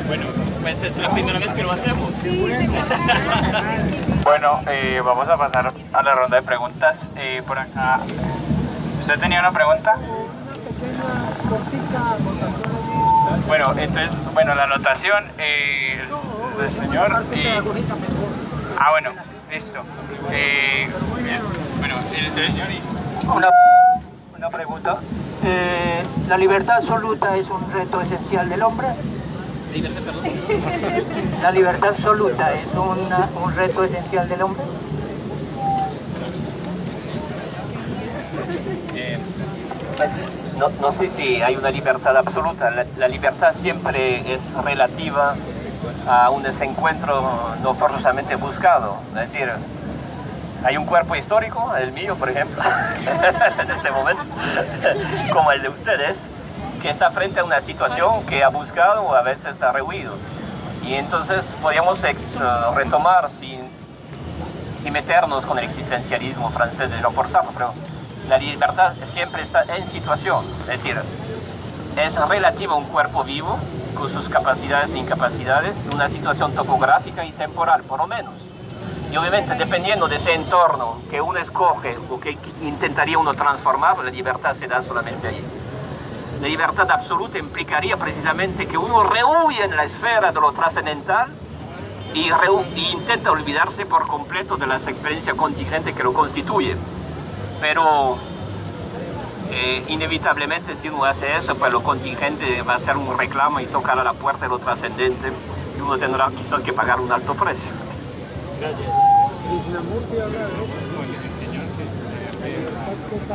Bueno, pues es la primera vez que lo hacemos. Bueno, vamos a pasar a la ronda de preguntas. Por acá, ¿usted tenía una pregunta? Bueno, entonces, la anotación, el señor... bueno, listo. El señor y... Una pregunta. ¿La libertad absoluta es un reto esencial del hombre? ¿La libertad absoluta es un reto esencial del hombre? No sé si hay una libertad absoluta. La libertad siempre es relativa a un desencuentro no forzosamente buscado. Es decir, hay un cuerpo histórico, el mío por ejemplo, en este momento, como el de ustedes, que está frente a una situación que ha buscado o a veces ha rehuido. Y entonces podríamos retomar sin meternos con el existencialismo francés de no forzarlo, pero la libertad siempre está en situación, es decir, es relativa a un cuerpo vivo con sus capacidades e incapacidades, una situación topográfica y temporal, por lo menos. Y obviamente, dependiendo de ese entorno que uno escoge o que intentaría uno transformar, la libertad se da solamente ahí. La libertad absoluta implicaría precisamente que uno rehuye en la esfera de lo trascendental y intenta olvidarse por completo de las experiencias contingentes que lo constituyen. Pero inevitablemente si uno hace eso, pues lo contingente va a ser un reclamo y tocar a la puerta de lo trascendente y uno tendrá quizás que pagar un alto precio. Gracias. Krishnamurti habla de eso.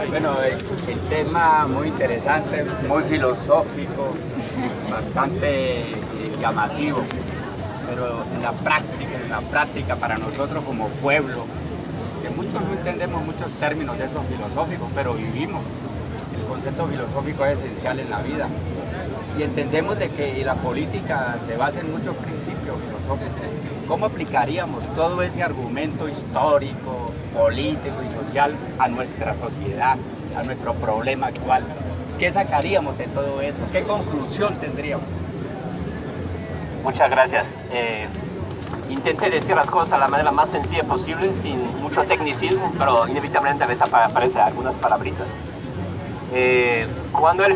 Bueno, el tema muy interesante, muy filosófico, bastante llamativo, pero en la práctica para nosotros como pueblo, que muchos no entendemos muchos términos de esos filosóficos, pero vivimos. El concepto filosófico es esencial en la vida y entendemos de que la política se basa en muchos principios filosóficos. ¿Cómo aplicaríamos todo ese argumento histórico, político y social a nuestra sociedad, a nuestro problema actual? ¿Qué sacaríamos de todo eso? ¿Qué conclusión tendríamos? Muchas gracias. Intenté decir las cosas de la manera más sencilla posible, sin mucho tecnicismo, pero inevitablemente a veces aparecen algunas palabritas. Cuando el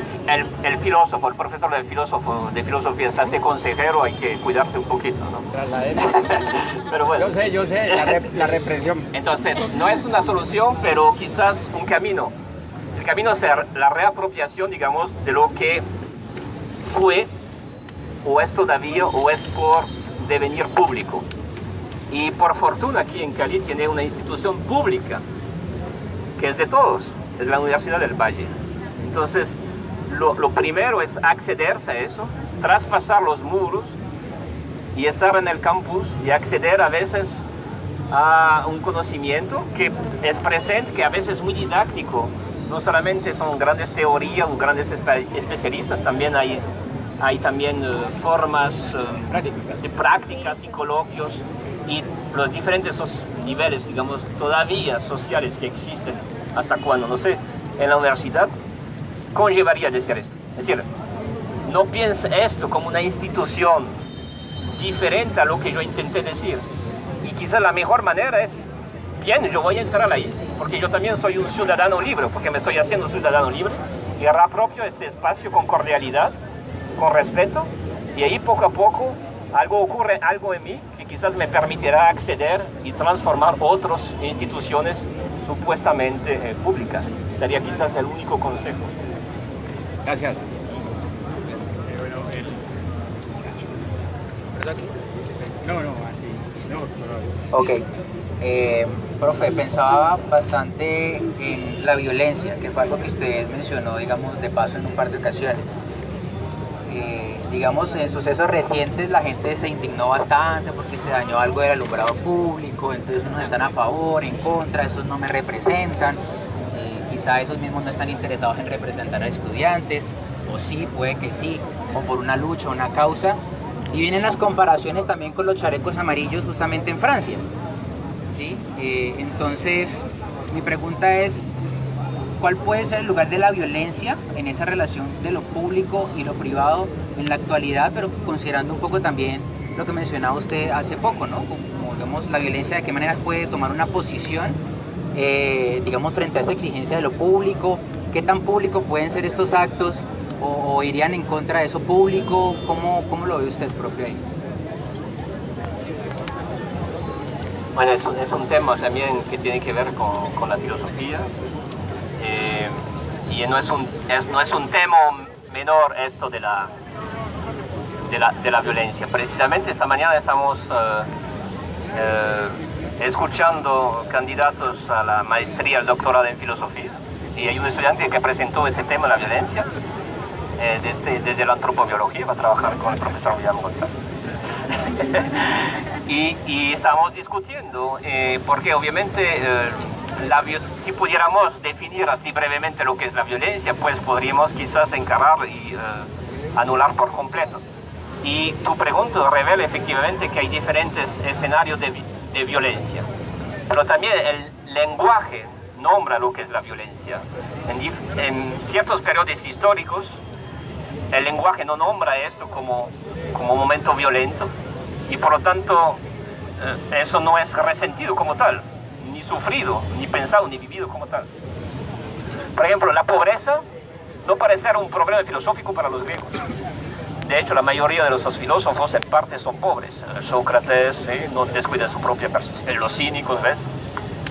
filósofo, el profesor de filosofía se hace consejero, hay que cuidarse un poquito, ¿no? Pero bueno. Yo sé, la represión. Entonces, no es una solución, pero quizás un camino. El camino es la reapropiación, digamos, de lo que fue, o es todavía, o es por devenir público. Y por fortuna aquí en Cali tiene una institución pública, que es de todos, es la Universidad del Valle. Entonces, lo primero es accederse a eso, traspasar los muros y estar en el campus y acceder a veces a un conocimiento que es presente, que a veces es muy didáctico. No solamente son grandes teorías o grandes especialistas, también hay también formas de prácticas y coloquios y los diferentes niveles, digamos, todavía sociales que existen. ¿Hasta cuándo? No sé. En la universidad conllevaría decir esto. Es decir, no piense esto como una institución diferente a lo que yo intenté decir. Y quizás la mejor manera es, bien, yo voy a entrar ahí, porque yo también soy un ciudadano libre, porque me estoy haciendo ciudadano libre, y reapropio ese espacio con cordialidad, con respeto, y ahí poco a poco ocurre algo en mí que quizás me permitirá acceder y transformar otras instituciones supuestamente públicas. Sería quizás el único consejo. Gracias. Ok. Profe, pensaba bastante en la violencia, que fue algo que usted mencionó, digamos, de paso en un par de ocasiones. Digamos, en sucesos recientes la gente se indignó bastante porque se dañó algo del alumbrado público, entonces unos están a favor, en contra, esos no me representan, quizá esos mismos no están interesados en representar a estudiantes, o sí, puede que sí, o por una lucha, una causa, y vienen las comparaciones también con los chalecos amarillos justamente en Francia, ¿sí? Entonces, mi pregunta es, ¿cuál puede ser el lugar de la violencia en esa relación de lo público y lo privado en la actualidad, pero considerando un poco también lo que mencionaba usted hace poco, ¿no? Como digamos, la violencia, de qué manera puede tomar una posición, digamos, frente a esa exigencia de lo público, qué tan público pueden ser estos actos o irían en contra de eso público, ¿cómo lo ve usted, profe, ahí? Bueno, es un tema también que tiene que ver con la filosofía. Y no es un tema menor esto de la violencia. Precisamente esta mañana estamos escuchando candidatos a la maestría, al doctorado en filosofía, y hay un estudiante que presentó ese tema de la violencia desde la antropobiología, va a trabajar con el profesor Guillermo González. y estamos discutiendo, porque obviamente si pudiéramos definir así brevemente lo que es la violencia, pues podríamos quizás encarar y anular por completo. Y tu pregunta revela efectivamente que hay diferentes escenarios de violencia, pero también el lenguaje nombra lo que es la violencia. En ciertos periodos históricos, el lenguaje no nombra esto como un momento violento, y por lo tanto eso no es resentido como tal, ni sufrido, ni pensado, ni vivido como tal. Por ejemplo, la pobreza no parece ser un problema filosófico para los griegos. De hecho, la mayoría de los filósofos en parte son pobres. Sócrates no descuida su propia persona, los cínicos, ¿ves?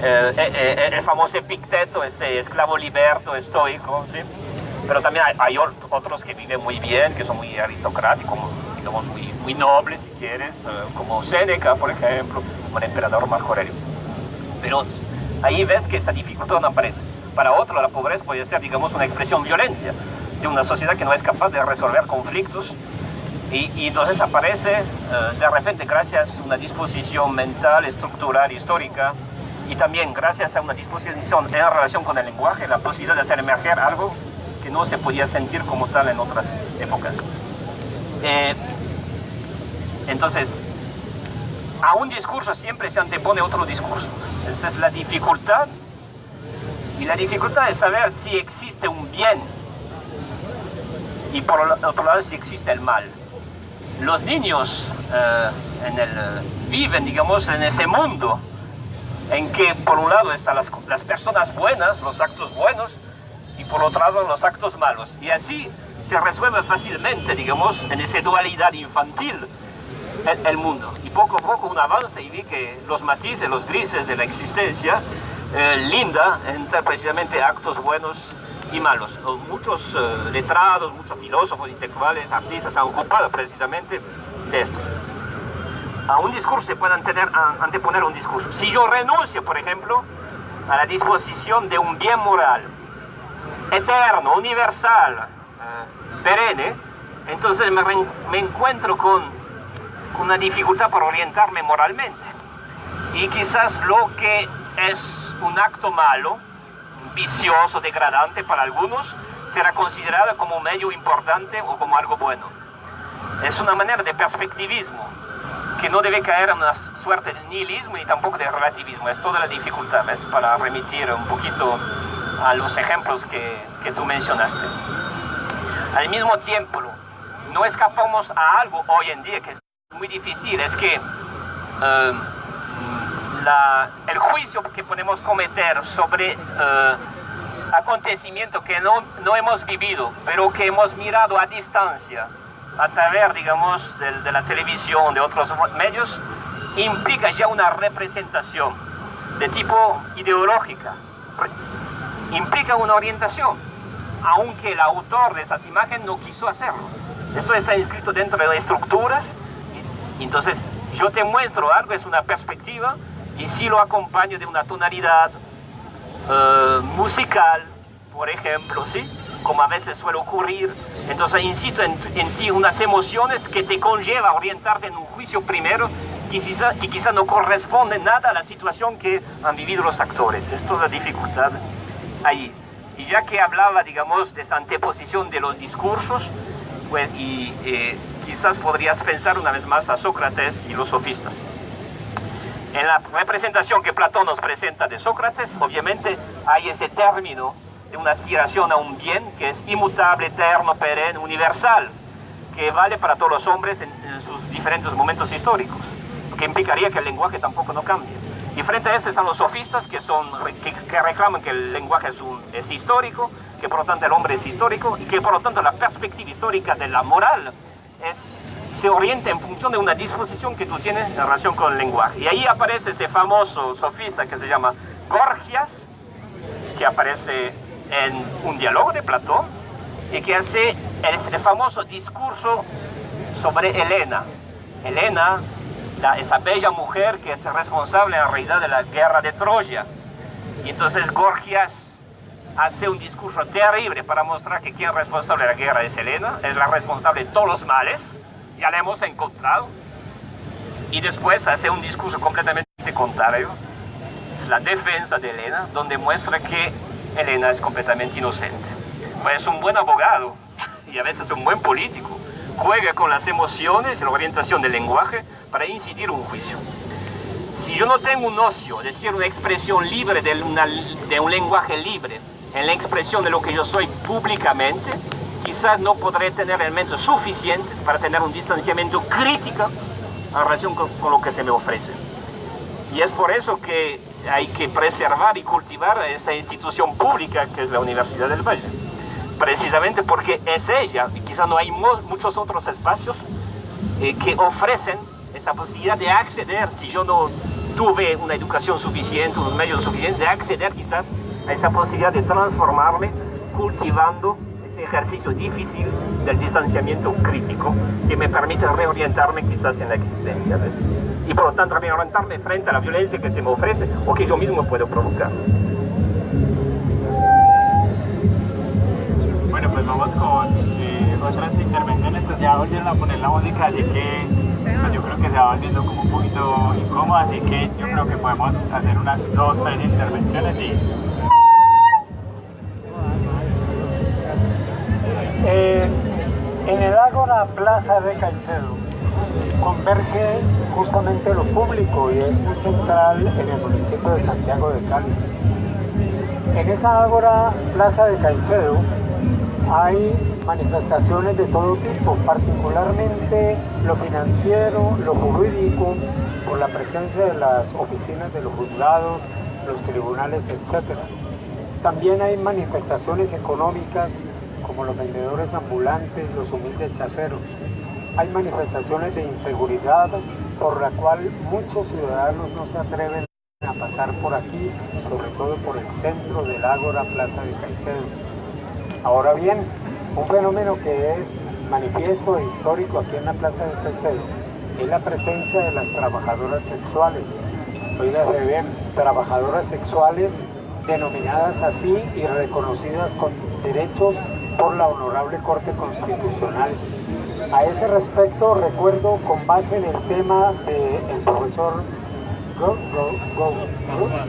el famoso Epicteto, ese esclavo liberto estoico, ¿sí? Pero también hay otros que viven muy bien, que son muy aristocráticos, digamos muy nobles, si quieres, como Séneca, por ejemplo, como el emperador Marco Aurelio. Pero ahí ves que esa dificultad no aparece. Para otro, la pobreza puede ser, digamos, una expresión violencia de una sociedad que no es capaz de resolver conflictos, y entonces aparece de repente, gracias a una disposición mental, estructural, histórica, y también gracias a una disposición en relación con el lenguaje, la posibilidad de hacer emerger algo que no se podía sentir como tal en otras épocas. Entonces, a un discurso siempre se antepone otro discurso. Esa es la dificultad, y la dificultad es saber si existe un bien y por otro lado si existe el mal. Los niños viven, digamos, en ese mundo en que por un lado están las personas buenas, los actos buenos, y por otro lado los actos malos. Y así se resuelve fácilmente, digamos, en esa dualidad infantil el mundo. Y poco a poco uno avanza y ve que los matices, los grises de la existencia linda entre precisamente actos buenos y malos. Muchos letrados, muchos filósofos, intelectuales, artistas han ocupado precisamente de esto. A un discurso se puede anteponer un discurso. Si yo renuncio, por ejemplo, a la disposición de un bien moral eterno, universal, perenne, entonces me encuentro con una dificultad para orientarme moralmente. Y quizás lo que es un acto malo, vicioso, degradante para algunos, será considerado como un medio importante o como algo bueno. Es una manera de perspectivismo que no debe caer en una suerte de nihilismo ni tampoco de relativismo. Es toda la dificultad, ¿ves? Para remitir un poquito a los ejemplos que tú mencionaste. Al mismo tiempo, no escapamos a algo hoy en día que es muy difícil, es que el juicio que podemos cometer sobre acontecimientos que no hemos vivido, pero que hemos mirado a distancia, a través, digamos, de la televisión, de otros medios, implica ya una representación de tipo ideológica, implica una orientación, aunque el autor de esas imágenes no quiso hacerlo. Esto está inscrito dentro de estructuras, y entonces yo te muestro algo, es una perspectiva, y si lo acompaño de una tonalidad musical, por ejemplo, ¿sí? Como a veces suele ocurrir, entonces incito en ti unas emociones que te conlleva a orientarte en un juicio primero que quizá no corresponde nada a la situación que han vivido los actores. Esto es la dificultad ahí. Y ya que hablaba, digamos, de esa anteposición de los discursos, pues quizás podrías pensar una vez más a Sócrates y los sofistas. En la representación que Platón nos presenta de Sócrates, obviamente hay ese término de una aspiración a un bien que es inmutable, eterno, perenne, universal, que vale para todos los hombres en sus diferentes momentos históricos, lo que implicaría que el lenguaje tampoco no cambie. Y frente a esto están los sofistas que reclaman que el lenguaje es histórico, que por lo tanto el hombre es histórico, y que por lo tanto la perspectiva histórica de la moral se orienta en función de una disposición que tú tienes en relación con el lenguaje. Y ahí aparece ese famoso sofista que se llama Gorgias, que aparece en un diálogo de Platón, y que hace el famoso discurso sobre Helena. Helena, esa bella mujer que es responsable en realidad de la guerra de Troya. Y entonces Gorgias hace un discurso terrible para mostrar que quien es responsable de la guerra es Helena, es la responsable de todos los males, ya la hemos encontrado. Y después hace un discurso completamente contrario, es la defensa de Helena, donde muestra que Helena es completamente inocente. Pues es un buen abogado y a veces un buen político. Juega con las emociones y la orientación del lenguaje para incidir un juicio. Si yo no tengo un ocio, es decir, una expresión libre de un lenguaje libre, en la expresión de lo que yo soy públicamente, quizás no podré tener elementos suficientes para tener un distanciamiento crítico en relación con lo que se me ofrece. Y es por eso que hay que preservar y cultivar esa institución pública que es la Universidad del Valle. Precisamente porque es ella, y quizá no hay muchos otros espacios que ofrecen esa posibilidad de acceder, si yo no tuve una educación suficiente, un medio suficiente de acceder quizás a esa posibilidad de transformarme, cultivando ese ejercicio difícil del distanciamiento crítico que me permite reorientarme quizás en la existencia, ¿ves? Y por lo tanto reorientarme frente a la violencia que se me ofrece o que yo mismo puedo provocar. Bueno, pues vamos con otras intervenciones, pues ya volvieron a poner la música, así que pues yo creo que se va volviendo como un poquito incómodo, así que yo creo que podemos hacer unas 2 o 3 intervenciones y... En el Ágora Plaza de Caicedo converge justamente lo público y es muy central en el municipio de Santiago de Cali. En esta Ágora Plaza de Caicedo hay manifestaciones de todo tipo, particularmente lo financiero, lo jurídico, por la presencia de las oficinas de los juzgados, los tribunales, etc. También hay manifestaciones económicas, como los vendedores ambulantes, los humildes chaceros. Hay manifestaciones de inseguridad por la cual muchos ciudadanos no se atreven a pasar por aquí, sobre todo por el centro del Ágora Plaza de Caicedo. Ahora bien, un fenómeno que es manifiesto e histórico aquí en la Plaza de Caicedo es la presencia de las trabajadoras sexuales. Oígase bien, trabajadoras sexuales denominadas así y reconocidas con derechos por la Honorable Corte Constitucional. A ese respecto recuerdo, con base en el tema del profesor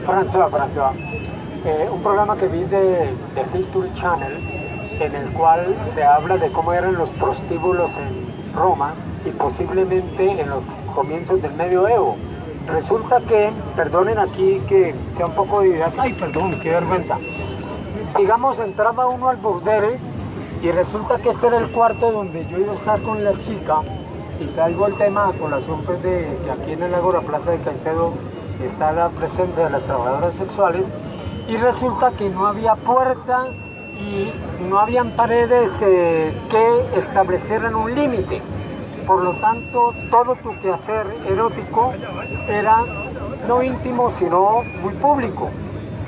François, un programa que vi de History Channel, en el cual se habla de cómo eran los prostíbulos en Roma y posiblemente en los comienzos del Medioevo. Resulta que, perdonen aquí que sea un poco didáctico, ay perdón, qué vergüenza. Digamos, entraba uno al burdel y resulta que este era el cuarto donde yo iba a estar con la chica, y traigo el tema a colación pues, de que aquí en el Ágora Plaza de Caicedo está la presencia de las trabajadoras sexuales, y resulta que no había puerta y no habían paredes que establecieran un límite. Por lo tanto, todo tu quehacer erótico era no íntimo, sino muy público.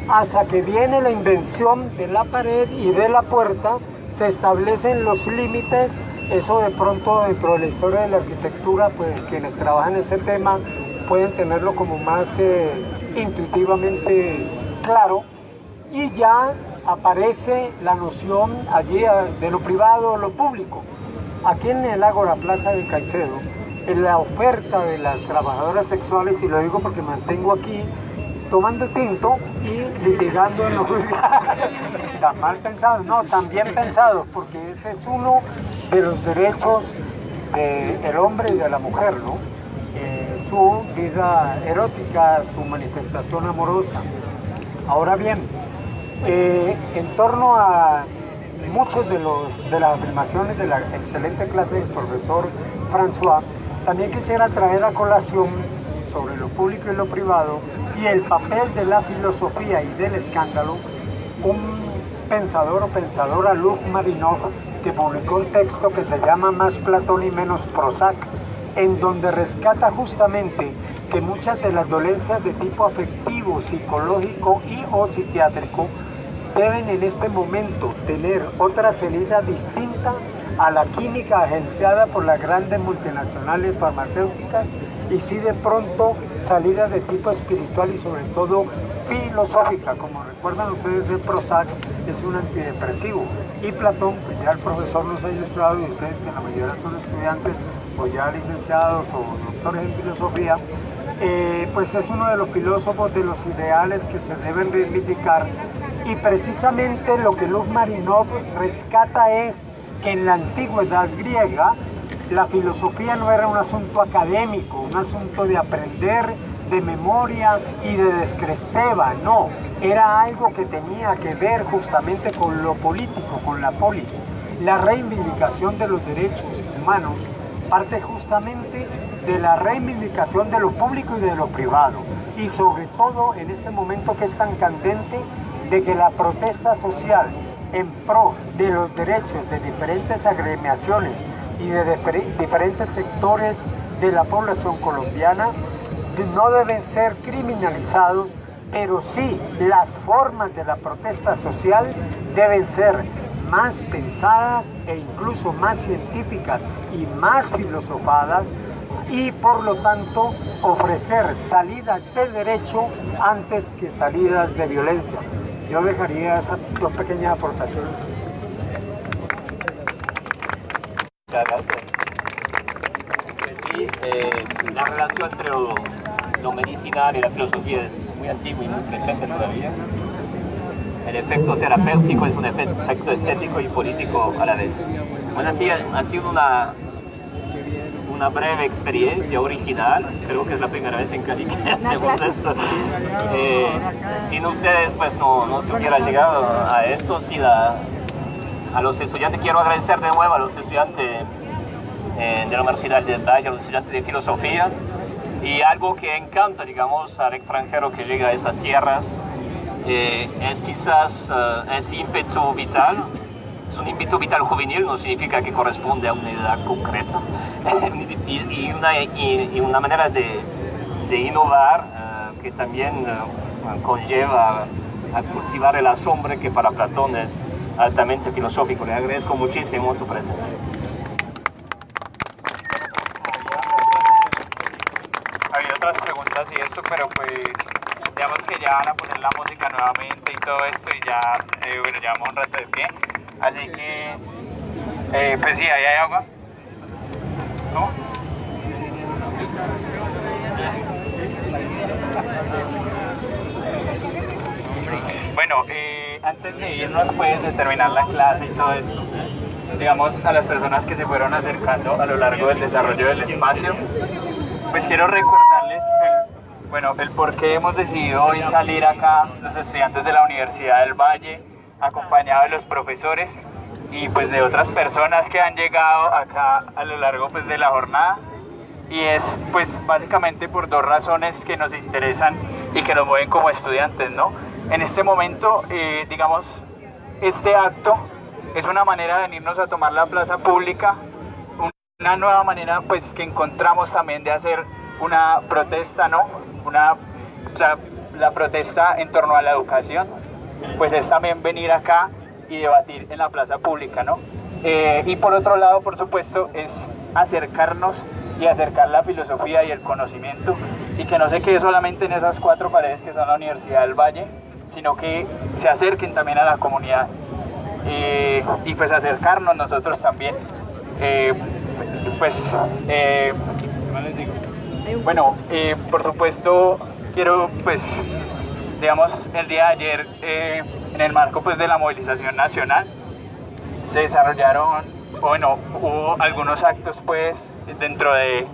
Hasta que viene la invención de la pared y de la puerta, se establecen los límites. Eso de pronto dentro de la historia de la arquitectura, pues quienes trabajan este tema pueden tenerlo como más intuitivamente claro, y ya aparece la noción allí de lo privado o lo público. Aquí en el Ágora Plaza de Caicedo, en la oferta de las trabajadoras sexuales, y lo digo porque me mantengo aquí tomando tinto y litigando en los juzgados. Tan mal pensados, no, tan bien pensados, porque ese es uno de los derechos del hombre y de la mujer, ¿no? Su vida erótica, su manifestación amorosa. Ahora bien, en torno a muchos de las afirmaciones de la excelente clase del profesor François, también quisiera traer a colación sobre lo público y lo privado y el papel de la filosofía y del escándalo, un pensador o pensadora, Luc Marinov, que publicó un texto que se llama Más Platón y menos Prozac, en donde rescata justamente que muchas de las dolencias de tipo afectivo, psicológico y o psiquiátrico deben en este momento tener otra salida distinta a la química agenciada por las grandes multinacionales farmacéuticas, y sí de pronto salida de tipo espiritual y sobre todo filosófica. Como recuerdan ustedes, el Prozac es un antidepresivo, y Platón, pues ya el profesor nos ha ilustrado, y ustedes que la mayoría son estudiantes o ya licenciados o doctores en filosofía, pues es uno de los filósofos de los ideales que se deben reivindicar. Y precisamente lo que Luc Marinov rescata es que en la antigüedad griega la filosofía no era un asunto académico, un asunto de aprender, de memoria y de descresteva, no, era algo que tenía que ver justamente con lo político, con la polis. La reivindicación de los derechos humanos parte justamente de la reivindicación de lo público y de lo privado, y sobre todo en este momento que es tan candente, de que la protesta social en pro de los derechos de diferentes agremiaciones y de diferentes sectores de la población colombiana no deben ser criminalizados, pero sí las formas de la protesta social deben ser más pensadas e incluso más científicas y más filosofadas, y por lo tanto ofrecer salidas de derecho antes que salidas de violencia. Yo dejaría esas dos pequeñas aportaciones. Pues sí, la relación entre lo medicinal y la filosofía es muy antigua y muy presente todavía. El efecto terapéutico es un efecto estético y político a la vez. Bueno, así ha sido una breve experiencia original, creo que es la primera vez en Cali que hacemos esto. Sin ustedes pues no se hubiera llegado a esto. A los estudiantes, quiero agradecer de nuevo a los estudiantes de la Universidad del Valle, a los estudiantes de filosofía, y algo que encanta, digamos, al extranjero que llega a esas tierras, es quizás ese ímpetu vital. Es un ímpetu vital juvenil, no significa que corresponde a una edad concreta, y una manera de innovar que también conlleva a cultivar el asombro, que para Platón es altamente filosófico. Le agradezco muchísimo su presencia. Había otras preguntas y esto, pero pues digamos que ya van a poner la música nuevamente y todo esto, y ya, bueno, llevamos un rato de pie, así que pues sí, ahí hay agua, ¿no? Bueno, antes de irnos pues, de terminar la clase y todo esto, digamos, a las personas que se fueron acercando a lo largo del desarrollo del espacio, pues quiero recordarles el por qué hemos decidido hoy salir acá los estudiantes de la Universidad del Valle, acompañados de los profesores y pues de otras personas que han llegado acá a lo largo pues de la jornada, y es pues básicamente por dos razones que nos interesan y que nos mueven como estudiantes, ¿no? En este momento, digamos, este acto es una manera de venirnos a tomar la plaza pública, una nueva manera pues que encontramos también de hacer una protesta, ¿no? O sea, la protesta en torno a la educación, pues es también venir acá y debatir en la plaza pública, ¿no? Y por otro lado, por supuesto, es acercarnos y acercar la filosofía y el conocimiento, y que no se quede solamente en esas cuatro paredes que son la Universidad del Valle, sino que se acerquen también a la comunidad, y pues acercarnos nosotros también. Bueno, por supuesto quiero pues, digamos, el día de ayer en el marco pues de la movilización nacional se desarrollaron, bueno, hubo algunos actos pues dentro de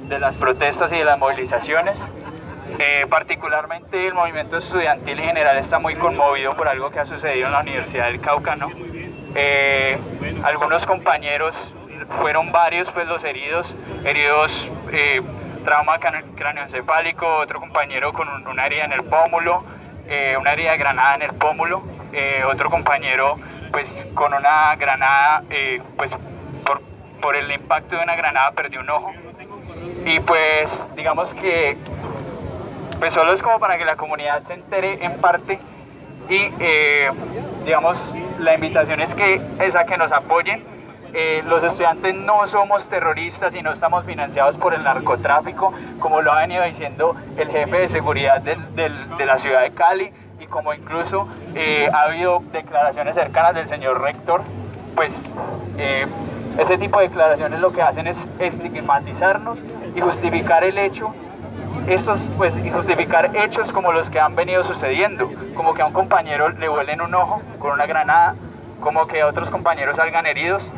las protestas y de las movilizaciones. Particularmente el movimiento estudiantil en general está muy conmovido por algo que ha sucedido en la Universidad del Cauca, ¿no? Algunos compañeros, fueron varios pues los heridos, trauma cráneoencefálico, otro compañero con una herida en el pómulo, una herida de granada en el pómulo, otro compañero pues con una granada, pues por el impacto de una granada perdió un ojo. Y pues digamos que pues solo es como para que la comunidad se entere en parte, y digamos la invitación es que nos apoyen. Los estudiantes no somos terroristas y no estamos financiados por el narcotráfico, como lo ha venido diciendo el jefe de seguridad de la ciudad de Cali, y como incluso ha habido declaraciones cercanas del señor rector. Pues ese tipo de declaraciones lo que hacen es estigmatizarnos y justificar el hecho, y justificar hechos como los que han venido sucediendo, como que a un compañero le vuelen un ojo con una granada, como que otros compañeros salgan heridos.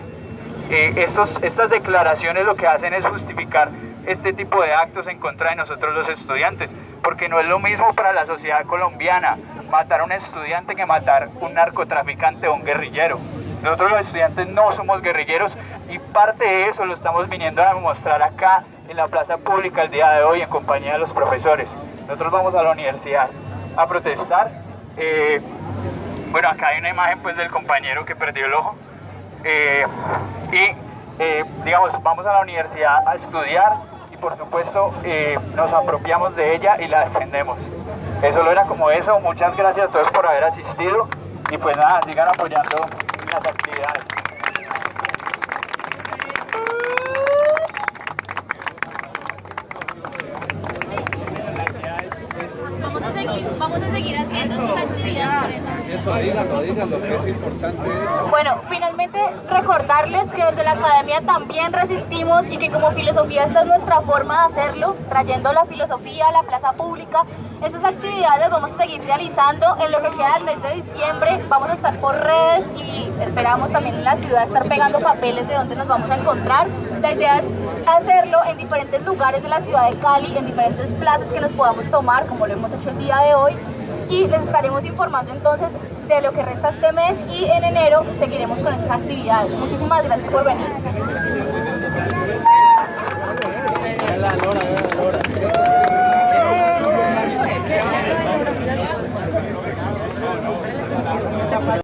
Estas declaraciones lo que hacen es justificar este tipo de actos en contra de nosotros los estudiantes, porque no es lo mismo para la sociedad colombiana matar a un estudiante que matar un narcotraficante o un guerrillero. Nosotros los estudiantes no somos guerrilleros, y parte de eso lo estamos viniendo a demostrar acá en la plaza pública el día de hoy en compañía de los profesores. Nosotros vamos a la universidad a protestar. Bueno, acá hay una imagen pues del compañero que perdió el ojo. Digamos, vamos a la universidad a estudiar y por supuesto nos apropiamos de ella y la defendemos. Solo era como eso. Muchas gracias a todos por haber asistido y pues nada, sigan apoyando las actividades. Vamos a seguir haciendo estas actividades. Díganlo, que es importante eso. Bueno, finalmente recordarles que desde la academia también resistimos y que como filosofía esta es nuestra forma de hacerlo, trayendo la filosofía a la plaza pública. Estas actividades las vamos a seguir realizando en lo que queda del mes de diciembre. Vamos a estar por redes y esperamos también en la ciudad estar pegando papeles de dónde nos vamos a encontrar. La idea es hacerlo en diferentes lugares de la ciudad de Cali, en diferentes plazas que nos podamos tomar, como lo hemos hecho el día de hoy, y les estaremos informando entonces de lo que resta este mes y en enero seguiremos con estas actividades. Muchísimas gracias por venir.